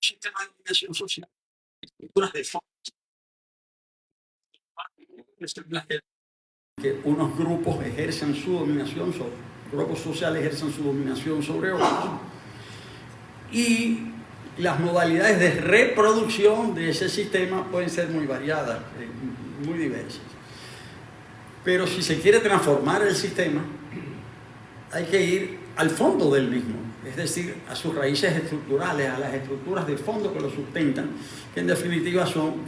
Sistema de dominación social, estructuras de fondo, que unos grupos ejercen su dominación sobre grupos sociales ejercen su dominación sobre otros, y las modalidades de reproducción de ese sistema pueden ser muy variadas, muy diversas. Pero si se quiere transformar el sistema, hay que ir al fondo del mismo, es decir, a sus raíces estructurales, a las estructuras de fondo que lo sustentan, que en definitiva son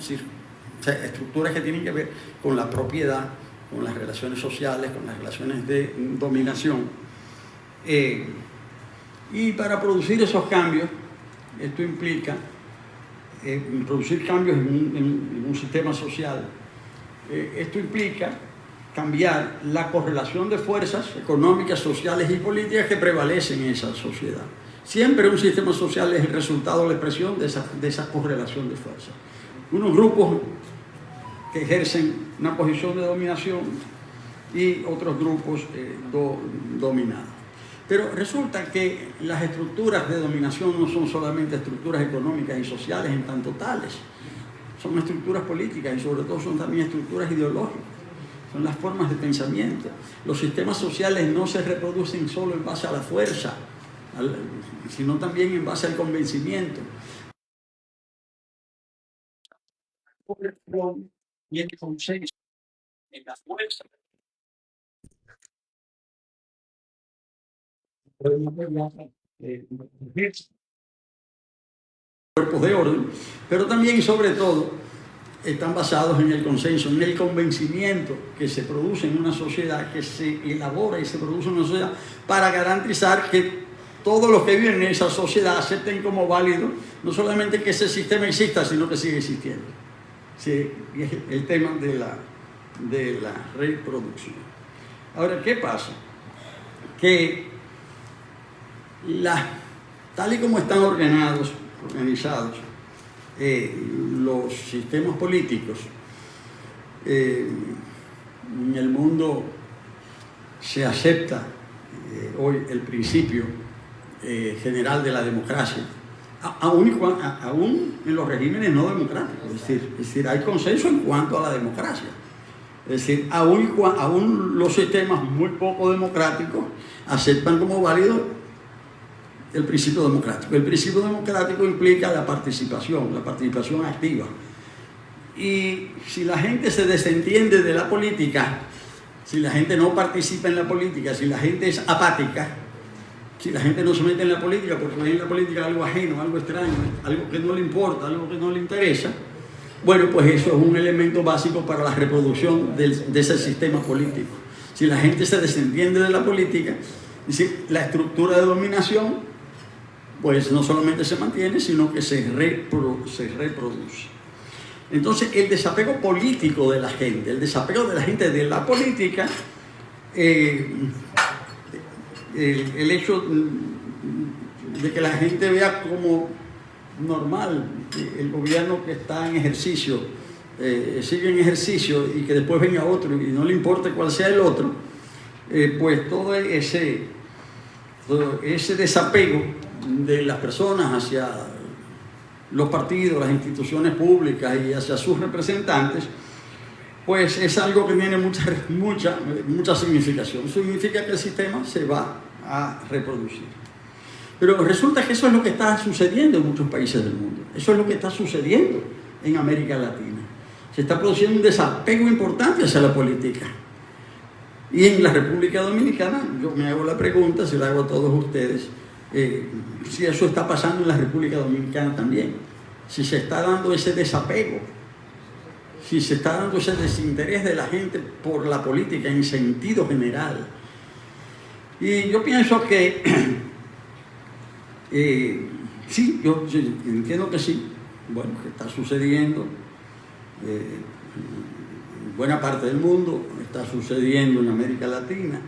estructuras que tienen que ver con la propiedad, con las relaciones sociales, con las relaciones de dominación. Y para producir esos cambios, esto implica producir cambios en un sistema social. Esto implica cambiar la correlación de fuerzas económicas, sociales y políticas que prevalecen en esa sociedad. Siempre un sistema social es el resultado, la expresión de esa correlación de fuerzas. Unos grupos que ejercen una posición de dominación y otros grupos dominados. Pero resulta que las estructuras de dominación no son solamente estructuras económicas y sociales en tanto tales, son estructuras políticas y sobre todo son también estructuras ideológicas, son las formas de pensamiento. Los sistemas sociales no se reproducen solo en base a la fuerza, sino también en base al convencimiento. Y el consenso en la fuerza. Cuerpos de orden, pero también y sobre todo están basados en el consenso, en el convencimiento que se produce en una sociedad, que se elabora y se produce en una sociedad para garantizar que todos los que viven en esa sociedad acepten como válido no solamente que ese sistema exista, sino que siga existiendo. Sí, es el tema de la reproducción. Ahora, ¿qué pasa? Que tal y como están organizados los sistemas políticos, en el mundo se acepta hoy el principio general de la democracia, aún en los regímenes no democráticos, es decir, hay consenso en cuanto a la democracia. Es decir, aún los sistemas muy poco democráticos aceptan como válido el principio democrático. El principio democrático implica la participación activa. Y si la gente se desentiende de la política, si la gente no participa en la política, si la gente es apática, si la gente no se mete en la política porque ve en la política algo ajeno, algo extraño, algo que no le importa, algo que no le interesa, bueno, pues eso es un elemento básico para la reproducción de ese sistema político. Si la gente se desentiende de la política, es decir, la estructura de dominación pues no solamente se mantiene, sino que se reproduce. Entonces, el desapego político de la gente, el desapego de la gente de la política, el hecho de que la gente vea como normal el gobierno que está en ejercicio, sigue en ejercicio y que después venga otro y no le importa cuál sea el otro, pues todo ese desapego de las personas hacia los partidos, las instituciones públicas y hacia sus representantes, pues es algo que tiene mucha significación. Significa que el sistema se va a reproducir. Pero resulta que eso es lo que está sucediendo en muchos países del mundo. Eso es lo que está sucediendo en América Latina. Se está produciendo un desapego importante hacia la política. Y en la República Dominicana, yo me hago la pregunta, se la hago a todos ustedes, si eso está pasando en la República Dominicana también, si se está dando ese desapego, si se está dando ese desinterés de la gente por la política en sentido general. Y yo pienso que sí, yo entiendo que sí, bueno, que está sucediendo buena parte del mundo, está sucediendo en América Latina.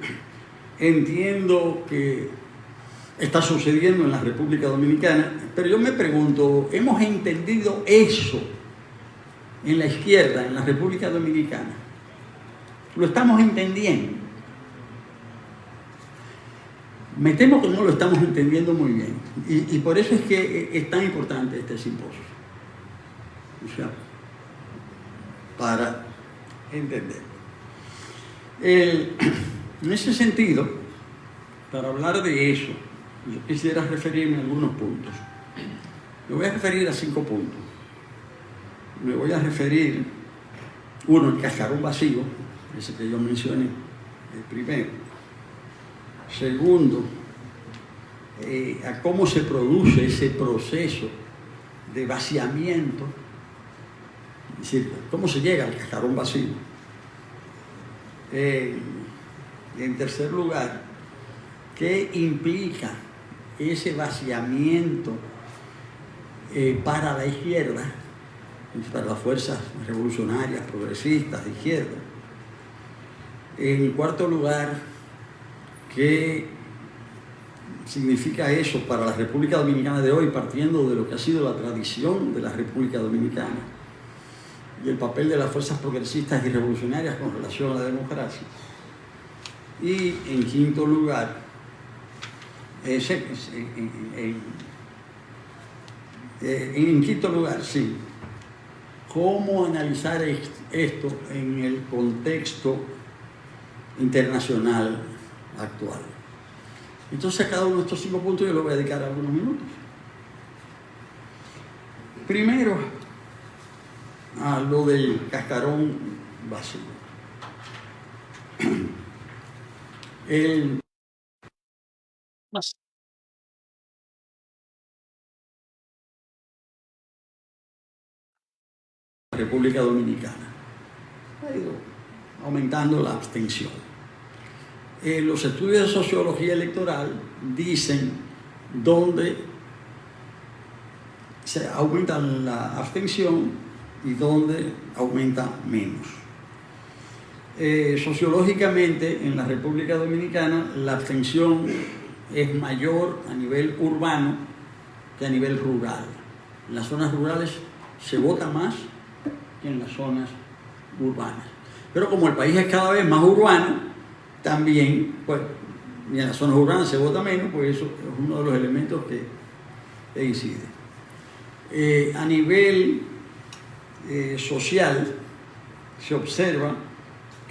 Entiendo que está sucediendo en la República Dominicana, pero yo me pregunto, ¿hemos entendido eso en la izquierda, en la República Dominicana? ¿Lo estamos entendiendo? Me temo que no lo estamos entendiendo muy bien. Y por eso es que es tan importante este simposio. O sea, para entender. En ese sentido, para hablar de eso, yo quisiera referirme a algunos puntos. Me voy a referir a 5 puntos. Me voy a referir, uno, el cascarón vacío, ese que yo mencioné, el primero. Segundo, a cómo se produce ese proceso de vaciamiento, es decir, cómo se llega al cascarón vacío. En tercer lugar, ¿qué implica ese vaciamiento para la izquierda, para las fuerzas revolucionarias, progresistas de izquierda? En cuarto lugar, ¿qué significa eso para la República Dominicana de hoy, partiendo de lo que ha sido la tradición de la República Dominicana y el papel de las fuerzas progresistas y revolucionarias con relación a la democracia? Y en quinto lugar, sí, ¿cómo analizar esto en el contexto internacional actual? Entonces, a cada uno de estos 5 puntos yo le voy a dedicar algunos minutos. Primero, a lo del cascarón vacío. La República Dominicana ha ido aumentando la abstención. Los estudios de sociología electoral dicen dónde se aumenta la abstención y dónde aumenta menos. Sociológicamente, en la República Dominicana, la abstención es mayor a nivel urbano que a nivel rural. En las zonas rurales se vota más que en las zonas urbanas. Pero como el país es cada vez más urbano, también, pues, y en las zonas urbanas se vota menos, pues eso es uno de los elementos que incide. A nivel social, se observa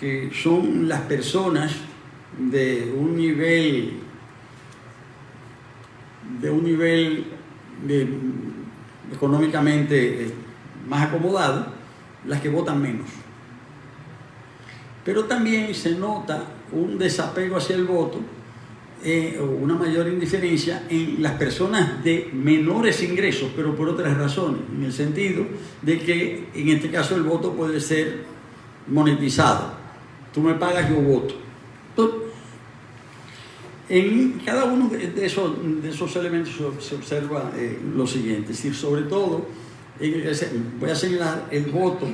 que son las personas de un nivel económicamente más acomodado las que votan menos. Pero también se nota un desapego hacia el voto, o una mayor indiferencia en las personas de menores ingresos, pero por otras razones, en el sentido de que en este caso el voto puede ser monetizado. Tú me pagas, yo voto. En cada uno de esos elementos se observa lo siguiente, es decir, sobre todo, voy a señalar el voto,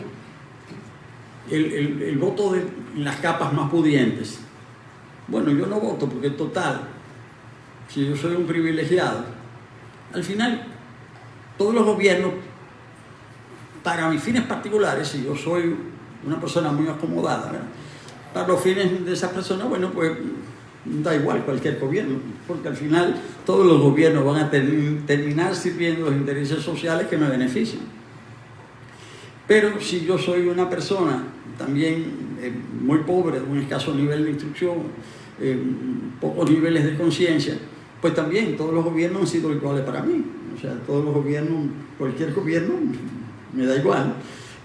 el voto de las capas más pudientes. Bueno, yo no voto porque total, si yo soy un privilegiado, al final todos los gobiernos, para mis fines particulares, si yo soy una persona muy acomodada, ¿verdad?, para los fines de esas personas, bueno, pues da igual cualquier gobierno, porque al final todos los gobiernos van a terminar sirviendo los intereses sociales que me benefician. Pero si yo soy una persona también muy pobre, de un escaso nivel de instrucción, pocos niveles de conciencia, pues también todos los gobiernos han sido iguales para mí. O sea, todos los gobiernos, cualquier gobierno, me da igual.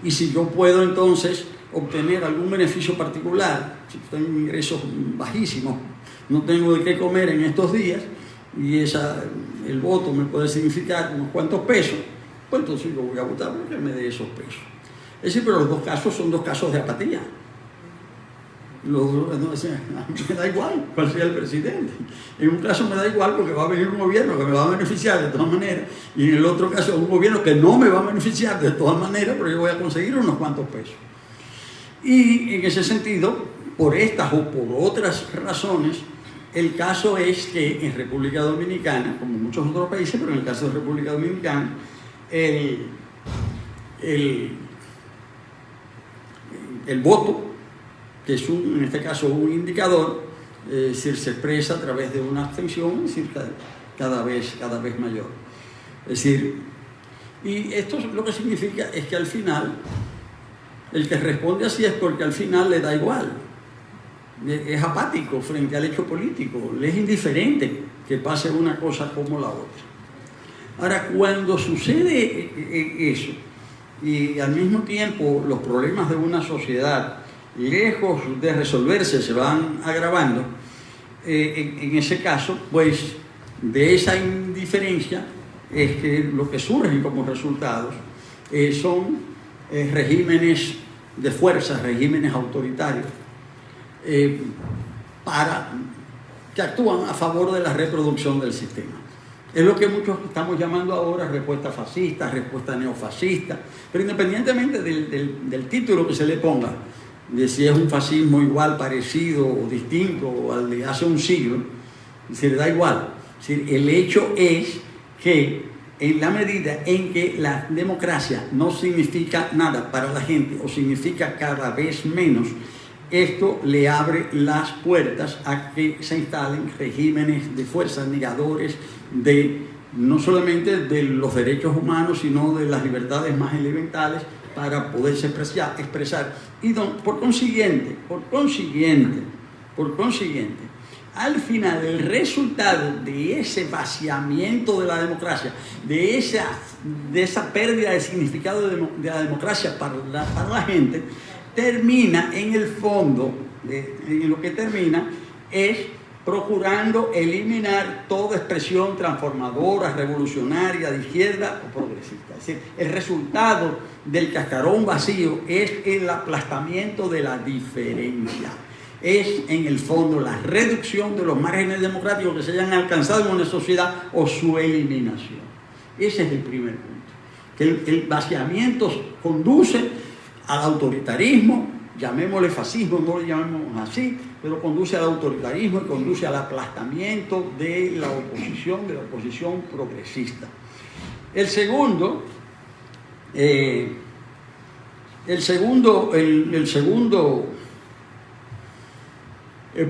Y si yo puedo entonces obtener algún beneficio particular, si tengo ingresos bajísimos, no tengo de qué comer en estos días, y el voto me puede significar unos cuantos pesos, pues entonces yo voy a votar porque me dé esos pesos. Es decir, pero los dos casos son dos casos de apatía. Me da igual cuál sea el presidente. En un caso me da igual porque va a venir un gobierno que me va a beneficiar de todas maneras, y en el otro caso un gobierno que no me va a beneficiar de todas maneras, pero yo voy a conseguir unos cuantos pesos. Y en ese sentido, por estas o por otras razones, el caso es que en República Dominicana, como en muchos otros países, pero en el caso de República Dominicana, el voto, que es en este caso un indicador, se expresa a través de una abstención, es decir, cada vez mayor. Es decir, y esto lo que significa es que al final, el que responde así es porque al final le da igual, es apático frente al hecho político, le es indiferente que pase una cosa como la otra. Ahora, cuando sucede eso, y al mismo tiempo los problemas de una sociedad, lejos de resolverse, se van agravando, en ese caso, pues, de esa indiferencia es que lo que surgen como resultados son regímenes de fuerza, regímenes autoritarios, que actúan a favor de la reproducción del sistema. Es lo que muchos estamos llamando ahora respuesta fascista, respuesta neofascista, pero independientemente del título que se le ponga, de si es un fascismo igual, parecido o distinto al de hace un siglo, se le da igual. Es decir, el hecho es que en la medida en que la democracia no significa nada para la gente o significa cada vez menos, esto le abre las puertas a que se instalen regímenes de fuerza, negadores no solamente de los derechos humanos, sino de las libertades más elementales para poderse expresar. Y por consiguiente, al final el resultado de ese vaciamiento de la democracia, de esa pérdida de significado de la democracia para la gente, termina en el fondo, lo que termina es procurando eliminar toda expresión transformadora, revolucionaria, de izquierda o progresista. Es decir, el resultado del cascarón vacío es el aplastamiento de la diferencia. Es, en el fondo, la reducción de los márgenes democráticos que se hayan alcanzado en una sociedad o su eliminación. Ese es el primer punto. Que el vaciamiento conduce al autoritarismo, llamémosle fascismo, no lo llamemos así, pero conduce al autoritarismo y conduce al aplastamiento de la oposición progresista. El segundo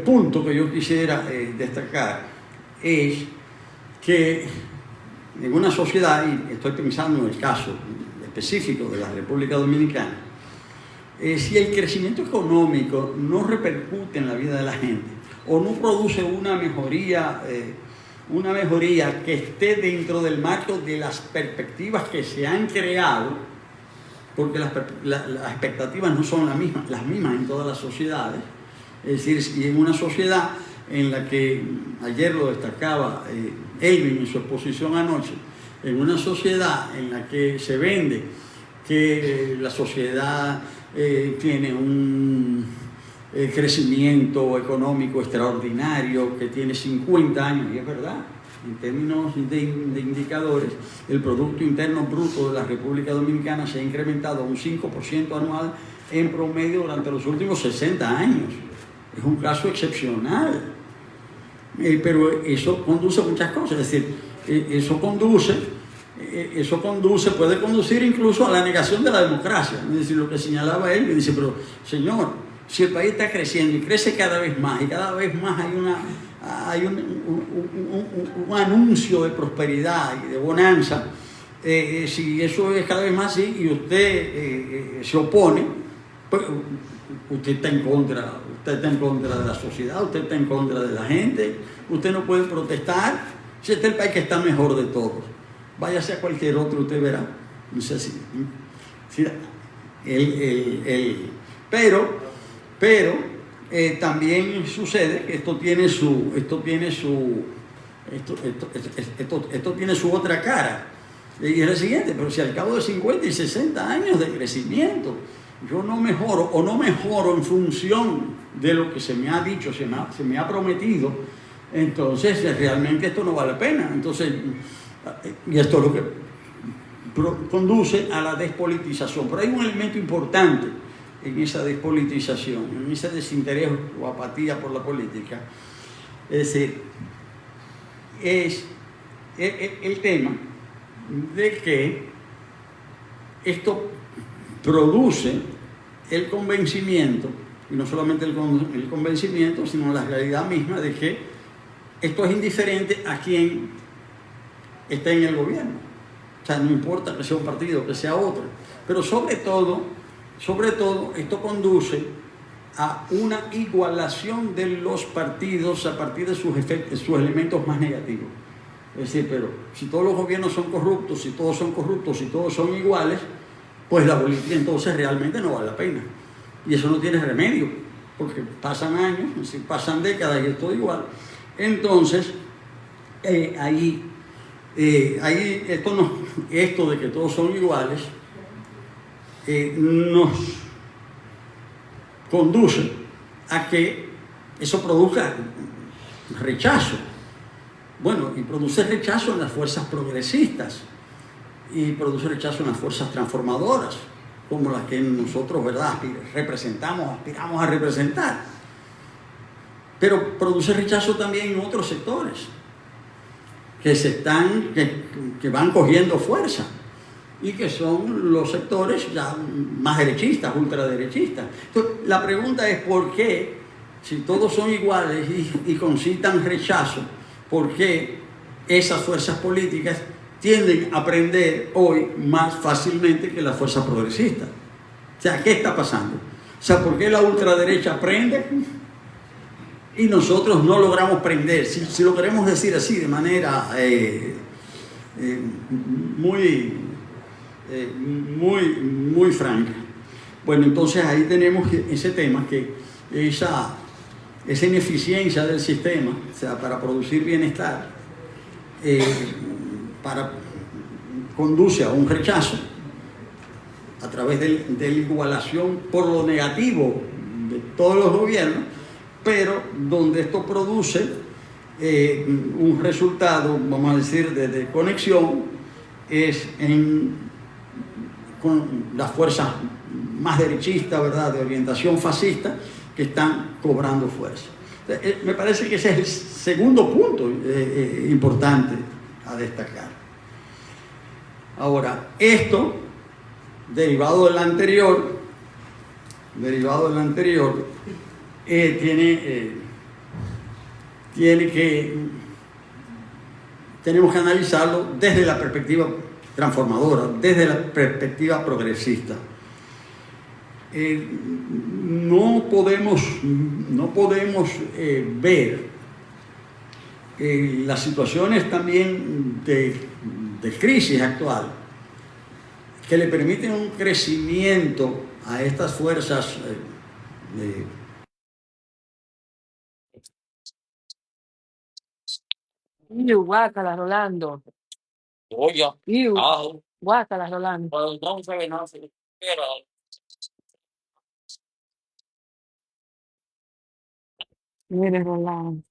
punto que yo quisiera destacar es que en una sociedad, y estoy pensando en el caso específico de la República Dominicana, si el crecimiento económico no repercute en la vida de la gente o no produce una mejoría que esté dentro del marco de las perspectivas que se han creado, porque las expectativas no son las mismas en todas las sociedades. Es decir, si en una sociedad en la que, ayer lo destacaba Elvin en su exposición anoche, en una sociedad en la que se vende que la sociedad tiene un crecimiento económico extraordinario, que tiene 50 años, y es verdad, en términos de indicadores, el Producto Interno Bruto de la República Dominicana se ha incrementado un 5% anual en promedio durante los últimos 60 años. Es un caso excepcional, pero eso conduce a muchas cosas. Es decir, puede conducir incluso a la negación de la democracia. Es decir, lo que señalaba él, que dice, pero señor, si el país está creciendo y crece cada vez más, y cada vez más hay un anuncio de prosperidad y de bonanza, si eso es cada vez más así y usted se opone, pues usted está en contra de la sociedad, usted está en contra de la gente, usted no puede protestar. Si este es el país que está mejor de todos, váyase a cualquier otro, usted verá. No sé si. Pero también sucede que esto tiene su otra cara. Y es la siguiente: pero si al cabo de 50 y 60 años de crecimiento yo no mejoro en función de lo que se me ha dicho, se me ha prometido, entonces realmente esto no vale la pena. Entonces, y esto es lo que conduce a la despolitización. Pero hay un elemento importante en esa despolitización, en ese desinterés o apatía por la política. Es decir, es el tema de que esto produce el convencimiento, y no solamente el convencimiento, sino la realidad misma de que esto es indiferente a quien está en el gobierno. O sea, no importa que sea un partido, que sea otro. Pero sobre todo, esto conduce a una igualación de los partidos a partir de sus elementos más negativos. Es decir, pero si todos los gobiernos son corruptos, si todos son corruptos, si todos son iguales, pues la política entonces realmente no vale la pena. Y eso no tiene remedio, porque pasan años, es decir, pasan décadas y es todo igual. Entonces, ahí esto de que todos son iguales nos conduce a que eso produzca rechazo. Bueno, y produce rechazo en las fuerzas progresistas y produce rechazo en las fuerzas transformadoras, como las que nosotros, ¿verdad?, aspiramos a representar. Pero produce rechazo también en otros sectores que van cogiendo fuerza y que son los sectores ya más derechistas, ultraderechistas. Entonces, la pregunta es ¿por qué, si todos son iguales y concitan rechazo, por qué esas fuerzas políticas tienden a aprender hoy más fácilmente que las fuerzas progresistas? O sea, ¿qué está pasando? O sea, ¿por qué la ultraderecha aprende y nosotros no logramos prender? Si lo queremos decir así, de manera muy franca. Bueno, entonces ahí tenemos ese tema, que esa ineficiencia del sistema, o sea, para producir bienestar, conduce a un rechazo a través de la igualación por lo negativo de todos los gobiernos, pero donde esto produce un resultado, vamos a decir, de conexión, es con las fuerzas más derechistas, ¿verdad?, de orientación fascista, que están cobrando fuerza. Me parece que ese es el segundo punto importante a destacar. Ahora, esto, derivado del anterior, tenemos que analizarlo desde la perspectiva transformadora, desde la perspectiva progresista. No podemos ver las situaciones también de crisis actual que le permiten un crecimiento a estas fuerzas Guácala, Rolando. Oye, Guácala, Rolando. pero no se ve nada, pero Mire, Rolando.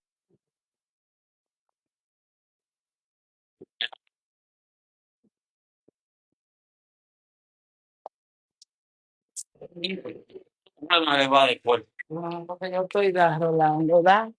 no le va de cuerpo. No, porque yo estoy da, Rolando. Da.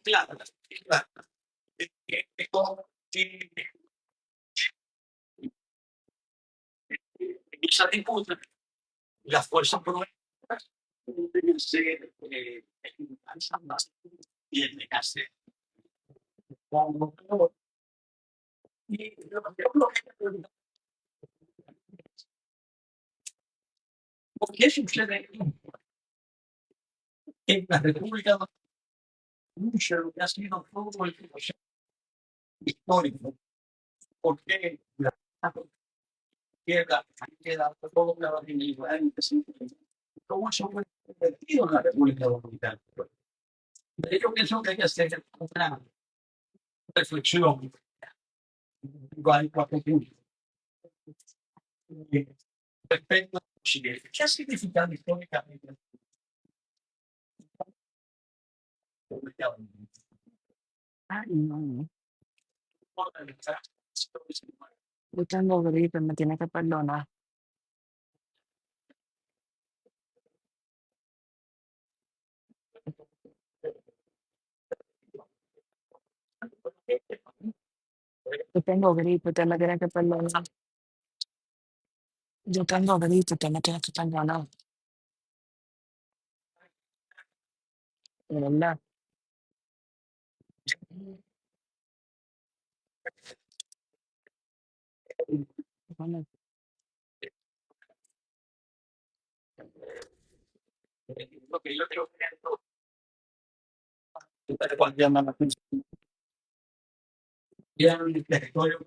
claro, esa disputa, las fuerzas progresistas deben ser tienden a ser. Y ¿por qué sucede en la República Dominicana lo que ha sido todo el proceso histórico? ¿Por qué la izquierda queda todo la cómo se han convertido en la República Dominicana. De hecho, pienso que hay que hacer una reflexión igual cuatro puntos respecto a lo siguiente. ¿Qué ha significado históricamente la República Dominicana? Ay, no. Por la verdad, Yo tengo gripe, me tiene que perdonar. Yo tengo gripe, usted me tiene que perdonar. Yo tengo gripe, usted me tiene que perdonar. De verdad. Bueno, lo que yo creo que cuando llaman la atención, ya en el territorio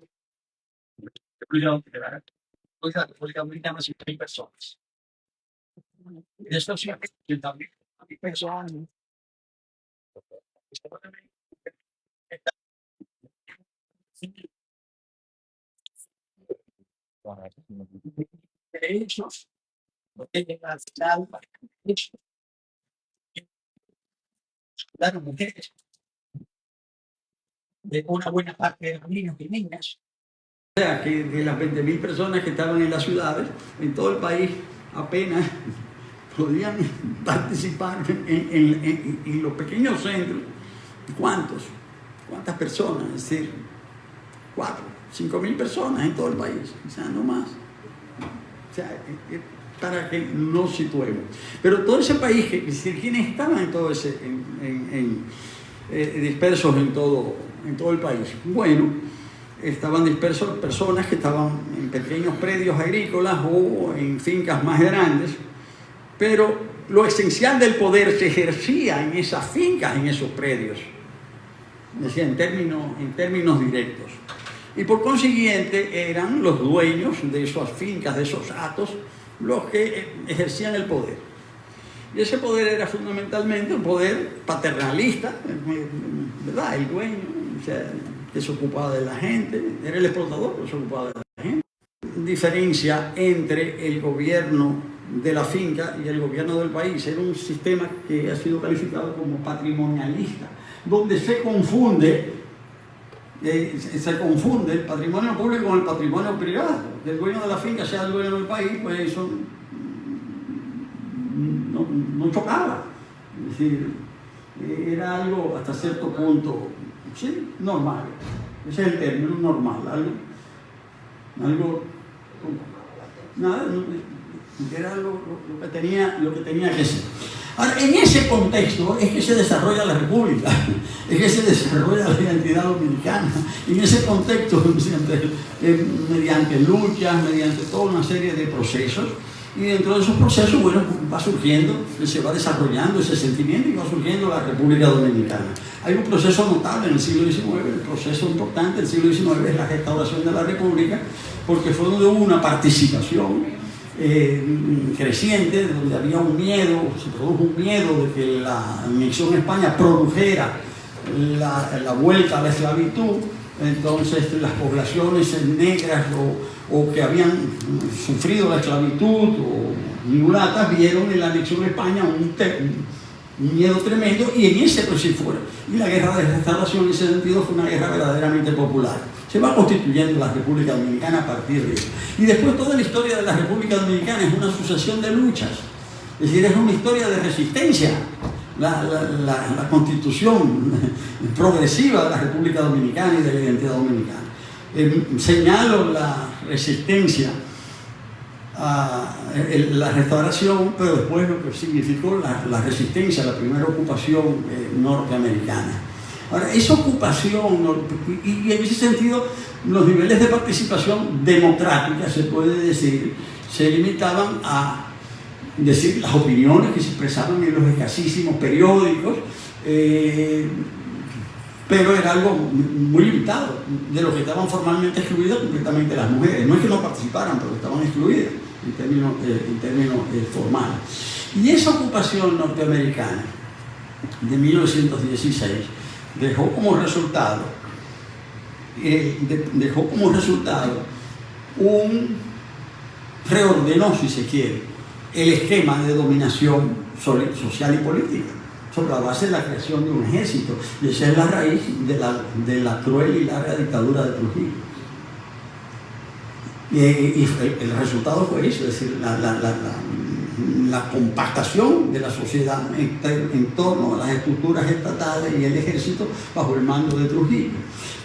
la República Dominicana 100.000 personas. Y eso sí, que también hay pues ya, personas de hecho, no tienen al final, claro, mujeres, de una buena parte de los niños y niñas. O sea, que de las 20.000 personas que estaban en las ciudades, en todo el país, apenas podían participar en los pequeños centros. ¿Cuántas personas? Es decir, 4.000, 5.000 personas en todo el país, o sea, no más. O sea, para que nos situemos. Pero todo ese país, quienes estaban en todo ese, dispersos en todo el país, bueno, estaban dispersos personas que estaban en pequeños predios agrícolas o en fincas más grandes, pero lo esencial del poder se ejercía en esas fincas, en esos predios, decía, en términos directos. Y por consiguiente eran los dueños de esas fincas, de esos hatos, los que ejercían el poder. Y ese poder era fundamentalmente un poder paternalista, ¿verdad? El dueño, o sea, que se ocupaba de la gente, era el explotador que se ocupaba de la gente. Diferencia entre el gobierno de la finca y el gobierno del país. Era un sistema que ha sido calificado como patrimonialista, donde se confunde el patrimonio público con el patrimonio privado. Que el dueño de la finca sea el dueño del país, pues eso no chocaba. Es decir, era algo hasta cierto punto, sí, normal. Ese es el término, normal. Era lo que tenía que ser. Ahora, en ese contexto es que se desarrolla la República, es que se desarrolla la identidad dominicana. En ese contexto, mediante luchas, mediante toda una serie de procesos, y dentro de esos procesos, bueno, va surgiendo, se va desarrollando ese sentimiento y va surgiendo la República Dominicana. Hay un proceso notable en el siglo XIX, el proceso importante del siglo XIX es la restauración de la República, porque fue donde hubo una participación creciente, donde había un miedo, se produjo un miedo de que la anexión a España produjera la vuelta a la esclavitud. Entonces las poblaciones negras o que habían sufrido la esclavitud o mulatas vieron en la anexión a España un miedo tremendo, y en ese pues sí fue. Y la guerra de restauración en ese sentido fue una guerra verdaderamente popular. Se va constituyendo la República Dominicana a partir de eso. Y después toda la historia de la República Dominicana es una sucesión de luchas. Es decir, es una historia de resistencia. La constitución progresiva de la República Dominicana y de la identidad dominicana. Señalo la resistencia a la restauración, pero después lo que significó la resistencia a la primera ocupación norteamericana. Ahora, esa ocupación, y en ese sentido, los niveles de participación democrática, se puede decir, se limitaban a decir las opiniones que se expresaban en los escasísimos periódicos, pero era algo muy limitado. De los que estaban formalmente excluidos, completamente las mujeres. No es que no participaran, pero estaban excluidas. en términos formales. Y esa ocupación norteamericana de 1916 dejó como resultado reordenó, si se quiere, el esquema de dominación social y política, sobre la base de la creación de un ejército. Y esa es la raíz de la cruel y larga dictadura de Trujillo. Y el resultado fue eso, es decir, la compactación de la sociedad en torno a las estructuras estatales y el ejército bajo el mando de Trujillo.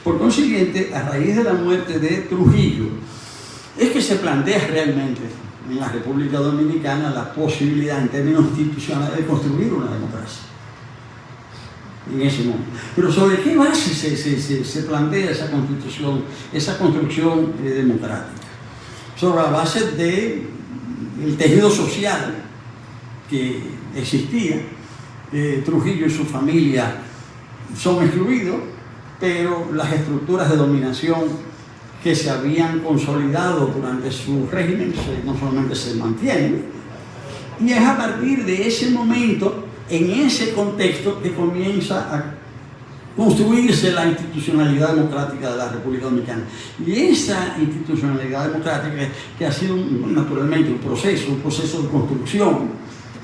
Por consiguiente, a raíz de la muerte de Trujillo, es que se plantea realmente en la República Dominicana la posibilidad en términos institucionales de construir una democracia en ese momento. Pero ¿sobre qué base se plantea esa construcción democrática? Sobre la base del tejido social que existía. Trujillo y su familia son excluidos, pero las estructuras de dominación que se habían consolidado durante su régimen no solamente se mantienen, y es a partir de ese momento, en ese contexto, que comienza a construirse la institucionalidad democrática de la República Dominicana. Y esa institucionalidad democrática, que ha sido naturalmente un proceso de construcción,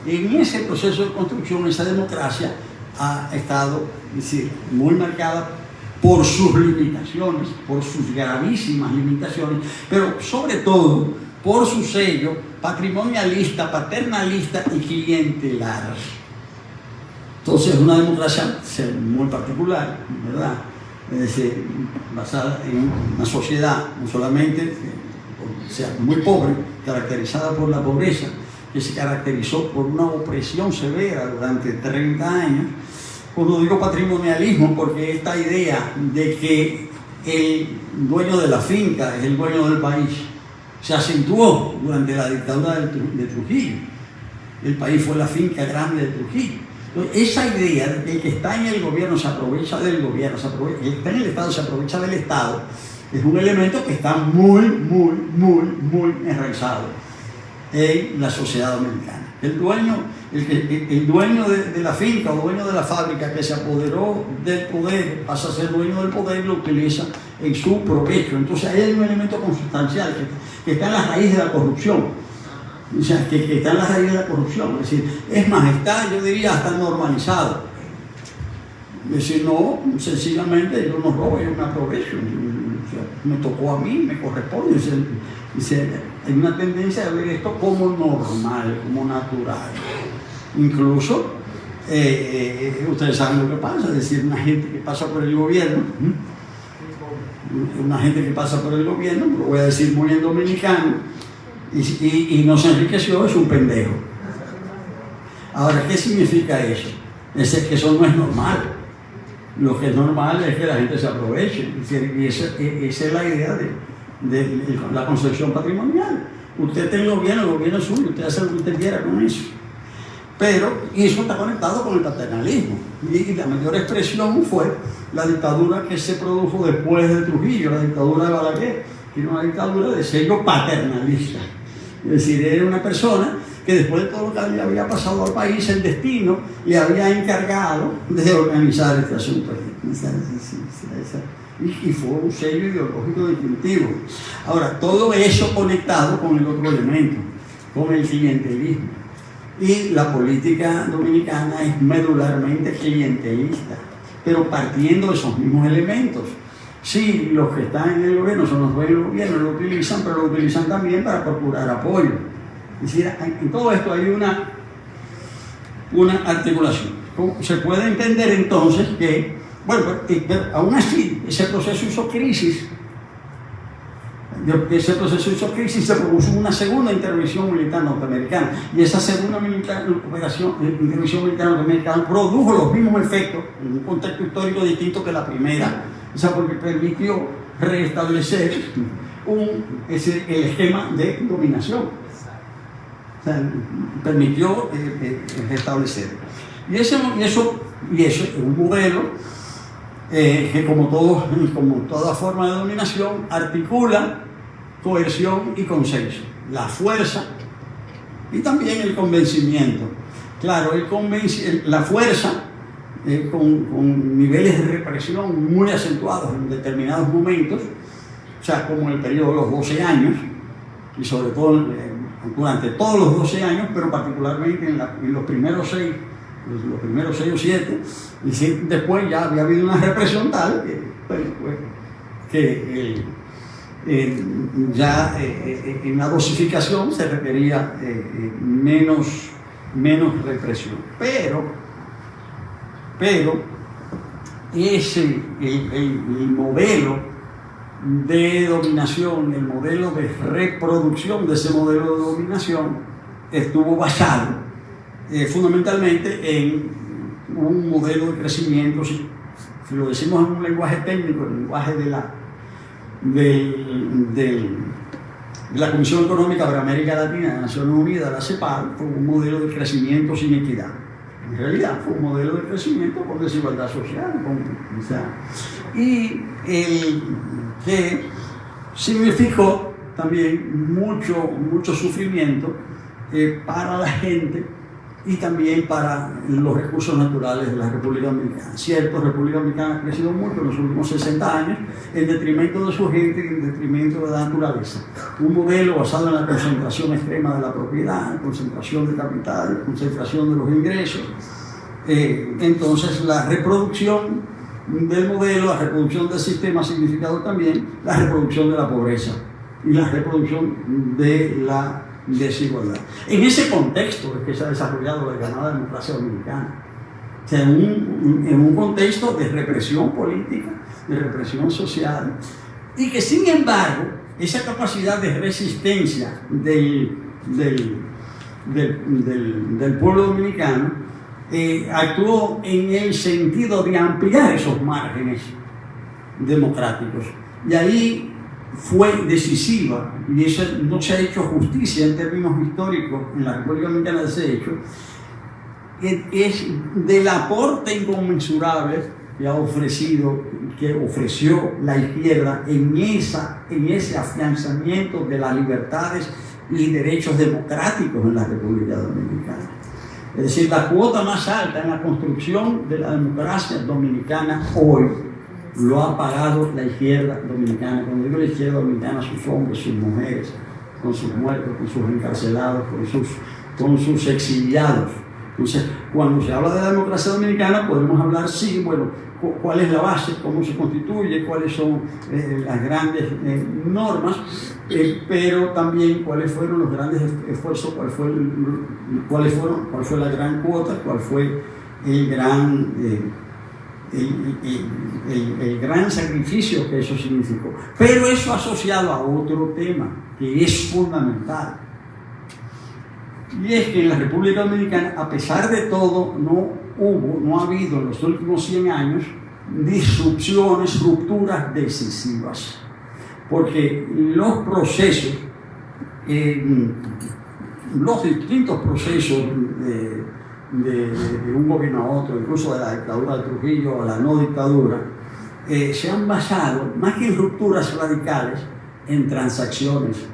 en ese proceso de construcción, esa democracia ha estado, es decir, muy marcada por sus limitaciones, por sus gravísimas limitaciones, pero sobre todo por su sello patrimonialista, paternalista y clientelar. Entonces, es una democracia muy particular, ¿verdad? Es decir, basada en una sociedad no solamente muy pobre, caracterizada por la pobreza, que se caracterizó por una opresión severa durante 30 años. Cuando digo patrimonialismo, porque esta idea de que el dueño de la finca es el dueño del país se acentuó durante la dictadura de Trujillo. El país fue la finca grande de Trujillo. Entonces, esa idea de que el que está en el gobierno se aprovecha del gobierno, el que está en el Estado se aprovecha del Estado, es un elemento que está muy enraizado en la sociedad dominicana. El dueño de la finca o dueño de la fábrica que se apoderó del poder pasa a ser dueño del poder y lo utiliza en su provecho. Entonces ahí hay un elemento consustancial que está en la raíz de la corrupción. O sea, que está en la raíz de la corrupción. Es decir, es más, está, yo diría, hasta normalizado. Es decir, no, sencillamente yo no robo, yo me aprovecho. O sea, me tocó a mí, me corresponde. Hay una tendencia a ver esto como normal, como natural. Incluso, ustedes saben lo que pasa, es decir, una gente que pasa por el gobierno, lo voy a decir muy en dominicano, y no se enriqueció, es un pendejo. Ahora, ¿qué significa eso? Es que eso no es normal. Lo que es normal es que la gente se aproveche. Y esa es la idea de la concepción patrimonial. Usted está en el gobierno es suyo, usted hace lo que usted quiera con eso. Y eso está conectado con el paternalismo. Y la mayor expresión fue la dictadura que se produjo después de Trujillo, la dictadura de Balaguer, que era una dictadura de sello paternalista. Es decir, era una persona que después de todo lo que le había pasado al país, el destino le había encargado de organizar este asunto. Y fue un sello ideológico distintivo. Ahora, todo eso conectado con el otro elemento, con el clientelismo. Y la política dominicana es medularmente clientelista, pero partiendo de esos mismos elementos. Sí, los que están en el gobierno son los dueños del gobierno, lo utilizan, pero lo utilizan también para procurar apoyo. Es decir, en todo esto hay una articulación. Se puede entender entonces que, bueno, pero aún así, ese proceso hizo crisis, se produjo una segunda intervención militar norteamericana, y esa segunda intervención militar norteamericana produjo los mismos efectos en un contexto histórico distinto que la primera, o sea, porque permitió restablecer el esquema de dominación. O sea, permitió restablecer. Y eso es un modelo que, como toda forma de dominación, articula coerción y consenso, la fuerza y también el convencimiento. Claro, la fuerza con niveles de represión muy acentuados en determinados momentos, o sea, como en el periodo de los 12 años, y sobre todo durante todos los 12 años, pero particularmente en los primeros 6 o 7, y después ya había habido una represión tal que ya en la dosificación se requería menos represión. Pero el modelo de dominación, el modelo de reproducción de ese modelo de dominación estuvo basado fundamentalmente en un modelo de crecimiento, si lo decimos en un lenguaje técnico, el lenguaje de la Comisión Económica para América Latina de Naciones Unidas, la CEPAL, fue un modelo de crecimiento sin equidad. En realidad fue un modelo de crecimiento con desigualdad social, y que significó también mucho sufrimiento para la gente y también para los recursos naturales de la República Dominicana. Cierto, la República Dominicana ha crecido mucho en los últimos 60 años en detrimento de su gente y en detrimento de la naturaleza. Un modelo basado en la concentración extrema de la propiedad, concentración de capital, concentración de los ingresos. Entonces, la reproducción del modelo, la reproducción del sistema ha significado también la reproducción de la pobreza y la reproducción de la desigualdad. En ese contexto es que se ha desarrollado la llamada democracia dominicana. O sea, en un contexto de represión política, de represión social, y que sin embargo esa capacidad de resistencia del pueblo dominicano actuó en el sentido de ampliar esos márgenes democráticos. Y ahí fue decisiva, y eso no se ha hecho justicia en términos históricos en la República Dominicana de ese hecho, es del aporte inconmensurable que ofreció la izquierda en ese afianzamiento de las libertades y derechos democráticos en la República Dominicana. Es decir, la cuota más alta en la construcción de la democracia dominicana hoy lo ha pagado la izquierda dominicana. Cuando digo la izquierda dominicana, sus hombres, sus mujeres, con sus muertos, con sus encarcelados, con sus exiliados. Entonces, cuando se habla de la democracia dominicana, podemos hablar, sí, bueno, cuál es la base, cómo se constituye, cuáles son las grandes normas, pero también cuáles fueron los grandes esfuerzos, cuál fue la gran cuota, cuál fue el gran sacrificio que eso significó. Pero eso asociado a otro tema que es fundamental, y es que en la República Dominicana, a pesar de todo, no ha habido en los últimos 100 años disrupciones, rupturas decisivas, porque los procesos, los distintos procesos de un gobierno a otro, incluso de la dictadura de Trujillo a la no dictadura, se han basado, más que en rupturas radicales, en transacciones.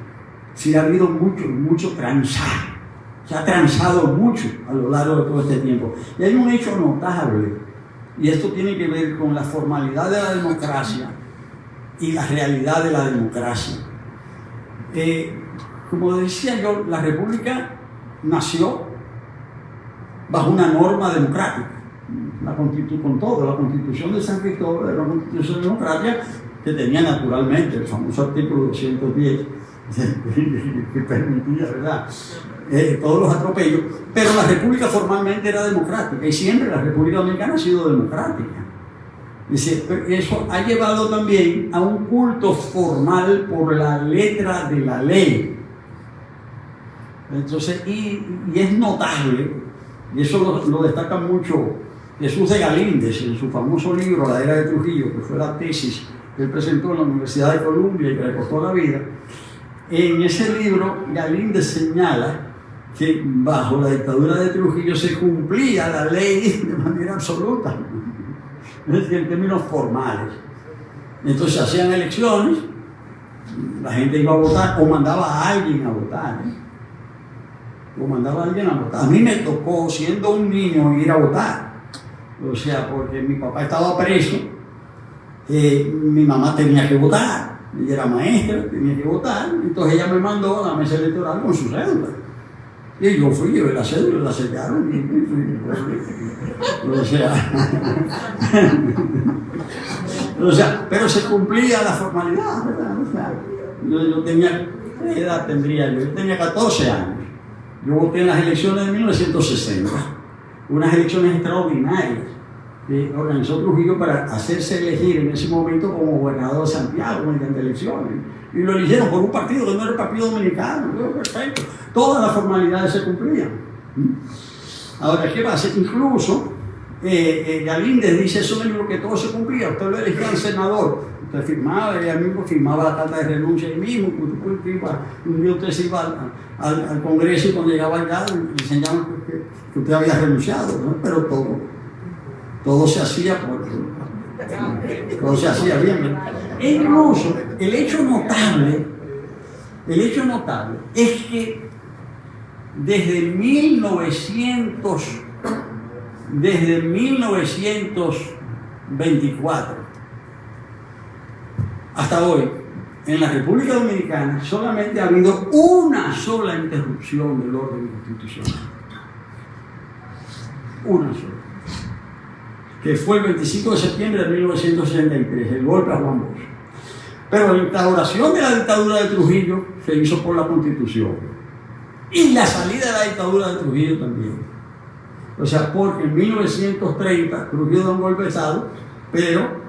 Sí, ha habido mucho transar. Se ha transado mucho a lo largo de todo este tiempo. Y hay un hecho notable, y esto tiene que ver con la formalidad de la democracia y la realidad de la democracia. Como decía yo, la República nació bajo una norma democrática. Con todo, la Constitución de San Cristóbal era una Constitución democrática que tenía naturalmente el famoso artículo 210 que permitía, ¿verdad?, todos los atropellos, pero la República formalmente era democrática y siempre la República Dominicana ha sido democrática. Es decir, eso ha llevado también a un culto formal por la letra de la ley. Entonces, y es notable, y eso lo destaca mucho Jesús de Galíndez en su famoso libro La Era de Trujillo, que fue la tesis que él presentó en la Universidad de Columbia y que le costó la vida. En ese libro, Galíndez señala que bajo la dictadura de Trujillo se cumplía la ley de manera absoluta, es decir, en términos formales. Entonces hacían elecciones, la gente iba a votar o mandaba a alguien a votar. O mandaba a alguien a votar. A mí me tocó, siendo un niño, ir a votar. O sea, porque mi papá estaba preso, mi mamá tenía que votar. Ella era maestra, tenía que votar. Entonces ella me mandó a la mesa electoral con su cédula. Y yo fui, llevé la cédula, la sellaron. O sea, pero se cumplía la formalidad, ¿verdad? O sea, yo tenía, ¿qué edad tendría yo? Yo tenía 14 años. Yo voté en las elecciones de 1960, unas elecciones extraordinarias que organizó Trujillo para hacerse elegir en ese momento como gobernador de Santiago mediante elecciones. Y lo eligieron por un partido que no era el Partido Dominicano. Perfecto. Todas las formalidades se cumplían. Ahora, ¿qué pasa? Incluso Galíndez dice eso mismo, que todo se cumplía. Usted lo elegía al senador, usted firmaba, ella mismo firmaba la carta de renuncia ahí mismo. Un día usted se iba al Congreso y cuando llegaba allá le enseñaban que usted había renunciado, ¿no? Pero todo se hacía todo se hacía bien. E incluso el hecho notable es que desde 1924 hasta hoy, en la República Dominicana solamente ha habido una sola interrupción del orden constitucional. Una sola. Que fue el 25 de septiembre de 1963, el golpe a Juan Bosch. Pero la instauración de la dictadura de Trujillo se hizo por la Constitución. Y la salida de la dictadura de Trujillo también. O sea, porque en 1930 Trujillo da un golpe de Estado, pero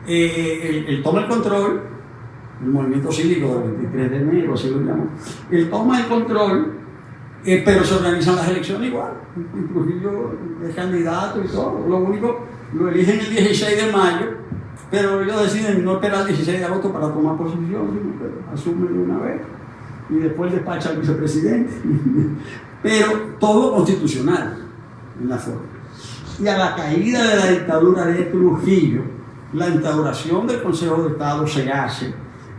él toma el control, el movimiento cívico del 23 de enero, así lo llaman, él toma el control, pero se organizan las elecciones igual. Y Trujillo es candidato y todo. Lo único, lo eligen el 16 de mayo, pero ellos deciden no esperar el 16 de agosto para tomar posesión, sino que asumen de una vez. Y después despacha al vicepresidente. Pero todo constitucional en la forma. Y a la caída de la dictadura de Trujillo, la instauración del Consejo de Estado se hace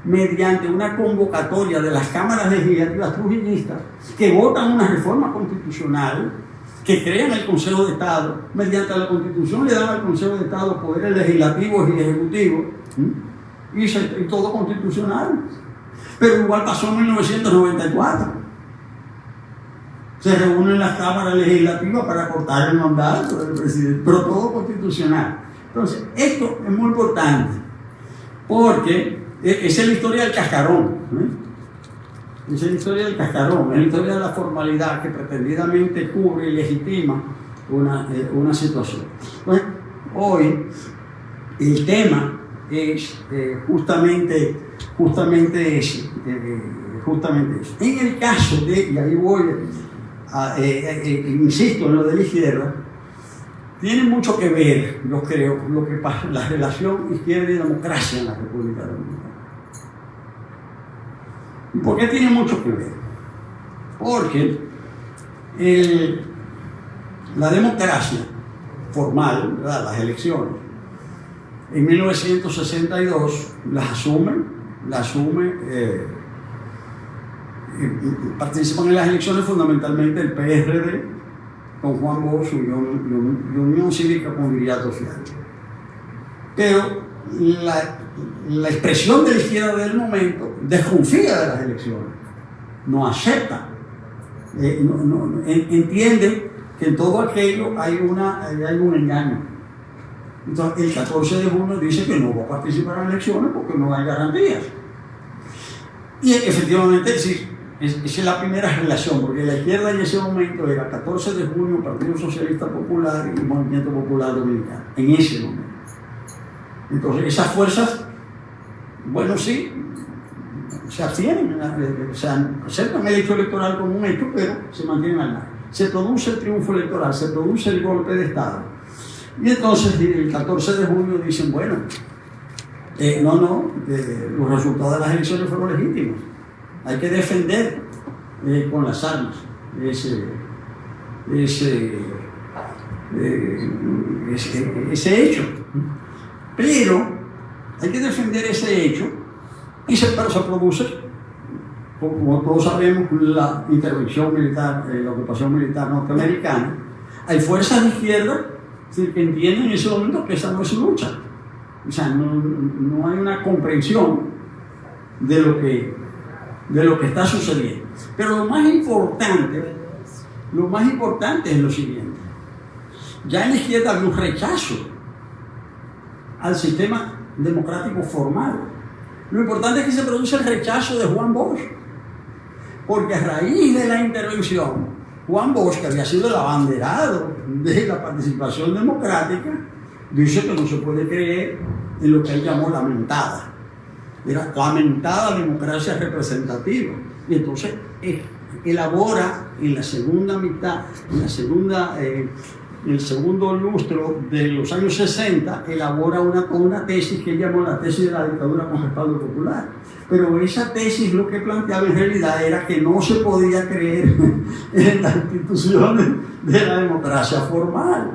mediante una convocatoria de las cámaras legislativas trujillistas que votan una reforma constitucional, que crean el Consejo de Estado. Mediante la Constitución le dan al Consejo de Estado poderes legislativos y ejecutivos, y todo constitucional. Pero igual pasó en 1994. Se reúnen las cámaras legislativas para cortar el mandato del presidente, pero todo constitucional. Entonces, esto es muy importante, porque esa es la historia del cascarón. Esa es la historia del cascarón, es la historia de la formalidad que pretendidamente cubre y legitima una situación. Pues, hoy, el tema es justamente eso. En el caso de, y ahí voy, insisto en lo de la izquierda, tiene mucho que ver, yo creo, lo que pasa, la relación izquierda y democracia en la República Dominicana. ¿Y por qué tiene mucho que ver? Porque la democracia formal, ¿verdad? Las elecciones, en 1962 participan en las elecciones fundamentalmente el PRD con Juan Bosch y Unión Cívica con Viriato Fiallo. Pero la expresión de la izquierda del momento desconfía de las elecciones, no acepta, entiende que en todo aquello hay un engaño. Entonces, el 14 de junio dice que no va a participar en elecciones porque no hay garantías. Y efectivamente, sí, esa es la primera relación, porque la izquierda en ese momento era 14 de junio, Partido Socialista Popular y Movimiento Popular Dominicano, en ese momento. Entonces, esas fuerzas, bueno, sí, se abstienen, aceptan el hecho electoral como un hecho, pero se mantienen al margen. Se produce el triunfo electoral, se produce el golpe de Estado. Y entonces, el 14 de junio dicen, bueno, los resultados de las elecciones fueron legítimos. Hay que defender con las armas ese hecho. Pero hay que defender ese hecho Pero se produce, como todos sabemos, la intervención militar, la ocupación militar norteamericana. Hay fuerzas de izquierda que entienden en ese momento que esa no es su lucha. O sea, no hay una comprensión de lo que está sucediendo. Pero lo más importante es lo siguiente. Ya en la izquierda había un rechazo al sistema democrático formal. Lo importante es que se produce el rechazo de Juan Bosch, porque a raíz de la intervención, Juan Bosch, que había sido el abanderado de la participación democrática, dice que no se puede creer en lo que él llamó lamentada. Era lamentada democracia representativa. Y entonces elabora en la segunda mitad, en el segundo lustro de los años 60, elabora una tesis que él llamó la tesis de la dictadura con respaldo popular. Pero esa tesis lo que planteaba en realidad era que no se podía creer en las instituciones de la democracia formal.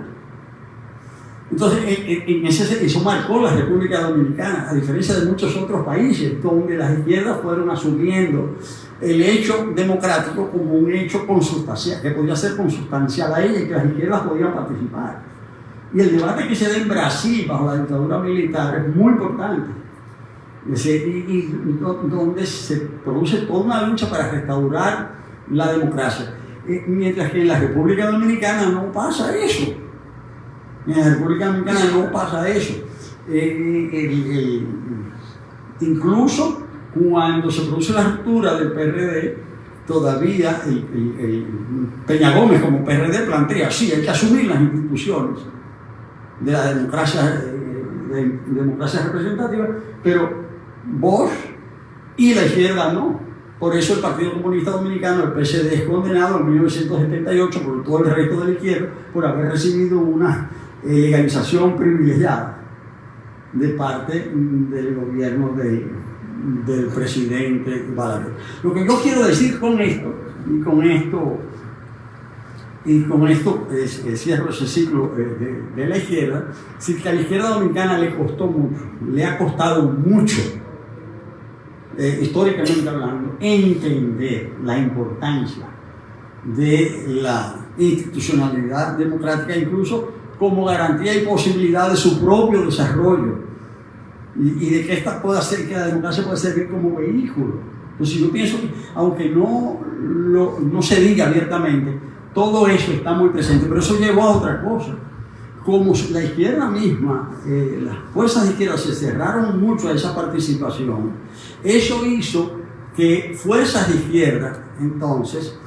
Entonces, eso marcó la República Dominicana, a diferencia de muchos otros países, donde las izquierdas fueron asumiendo el hecho democrático como un hecho consustancial, que podía ser consustancial a ella y que las izquierdas podían participar. Y el debate que se da en Brasil bajo la dictadura militar es muy importante, donde se produce toda una lucha para restaurar la democracia, mientras que en la República Dominicana no pasa eso. En la República Dominicana no pasa eso. Incluso cuando se produce la ruptura del PRD, todavía el Peña Gómez como PRD plantea, sí, hay que asumir las instituciones de la democracia representativa, pero Bosch y la izquierda no. Por eso el Partido Comunista Dominicano, el PSD, es condenado en 1978 por todo el resto de la izquierda por haber recibido una legalización privilegiada de parte del gobierno del presidente Balaguer. Lo que yo quiero decir con esto cierro ese ciclo de la izquierda, es que a la izquierda dominicana le costó mucho, le ha costado mucho, históricamente hablando, entender la importancia de la institucionalidad democrática, incluso como garantía y posibilidad de su propio desarrollo, y de que esta pueda ser, que la democracia pueda servir como vehículo. Entonces yo pienso que, aunque no se diga abiertamente, todo eso está muy presente, pero eso llevó a otra cosa. Como la izquierda misma, las fuerzas de izquierda se cerraron mucho a esa participación, eso hizo que fuerzas de izquierda, entonces,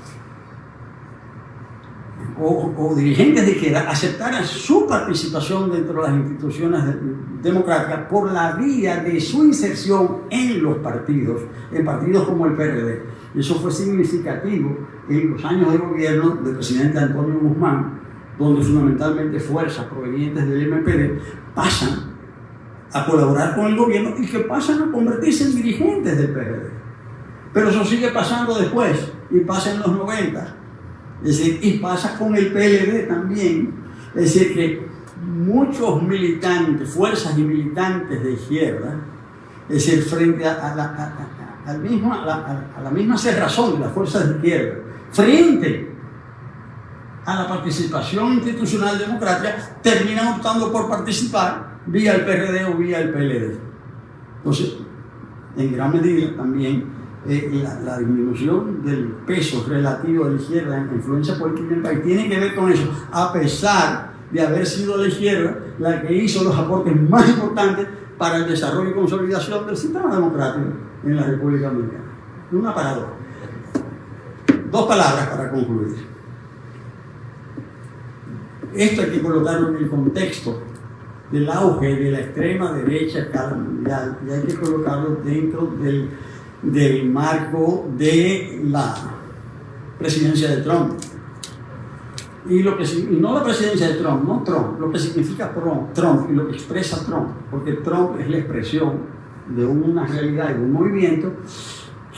o dirigentes de izquierda, aceptaran su participación dentro de las instituciones democráticas por la vía de su inserción en los partidos, en partidos como el PRD. Eso fue significativo en los años de gobierno del presidente Antonio Guzmán, donde fundamentalmente fuerzas provenientes del MPD pasan a colaborar con el gobierno y que pasan a convertirse en dirigentes del PRD. Pero eso sigue pasando después, y pasa en los 90. Es decir, y pasa con el PLD también. Es decir, que muchos militantes, fuerzas y militantes de izquierda, es decir, frente a la misma cerrazón de las fuerzas de izquierda, frente a la participación institucional democrática, terminan optando por participar vía el PRD o vía el PLD. Entonces, en gran medida también la disminución del peso relativo de la izquierda en la influencia política en el país tiene que ver con eso, a pesar de haber sido la izquierda la que hizo los aportes más importantes para el desarrollo y consolidación del sistema democrático en la República Dominicana. Una paradoja. Dos palabras para concluir. Esto hay que colocarlo en el contexto del auge de la extrema derecha a escala mundial, y hay que colocarlo dentro del marco de la presidencia de Trump. Y no la presidencia de Trump, no Trump, lo que significa Trump y lo que expresa Trump, porque Trump es la expresión de una realidad y de un movimiento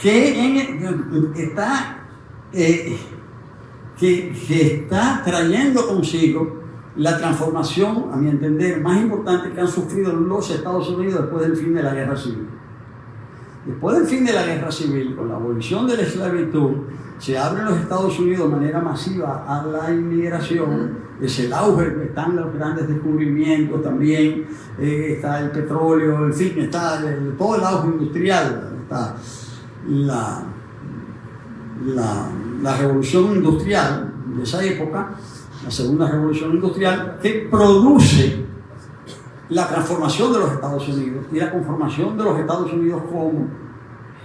que está trayendo consigo la transformación, a mi entender, más importante que han sufrido los Estados Unidos después del fin de la Guerra Civil. Después del fin de la guerra civil, con la abolición de la esclavitud, se abren los Estados Unidos de manera masiva a la inmigración, es el auge, están los grandes descubrimientos también, está el petróleo, en fin, está todo el auge industrial, está la revolución industrial de esa época, la segunda revolución industrial, que produce la transformación de los Estados Unidos y la conformación de los Estados Unidos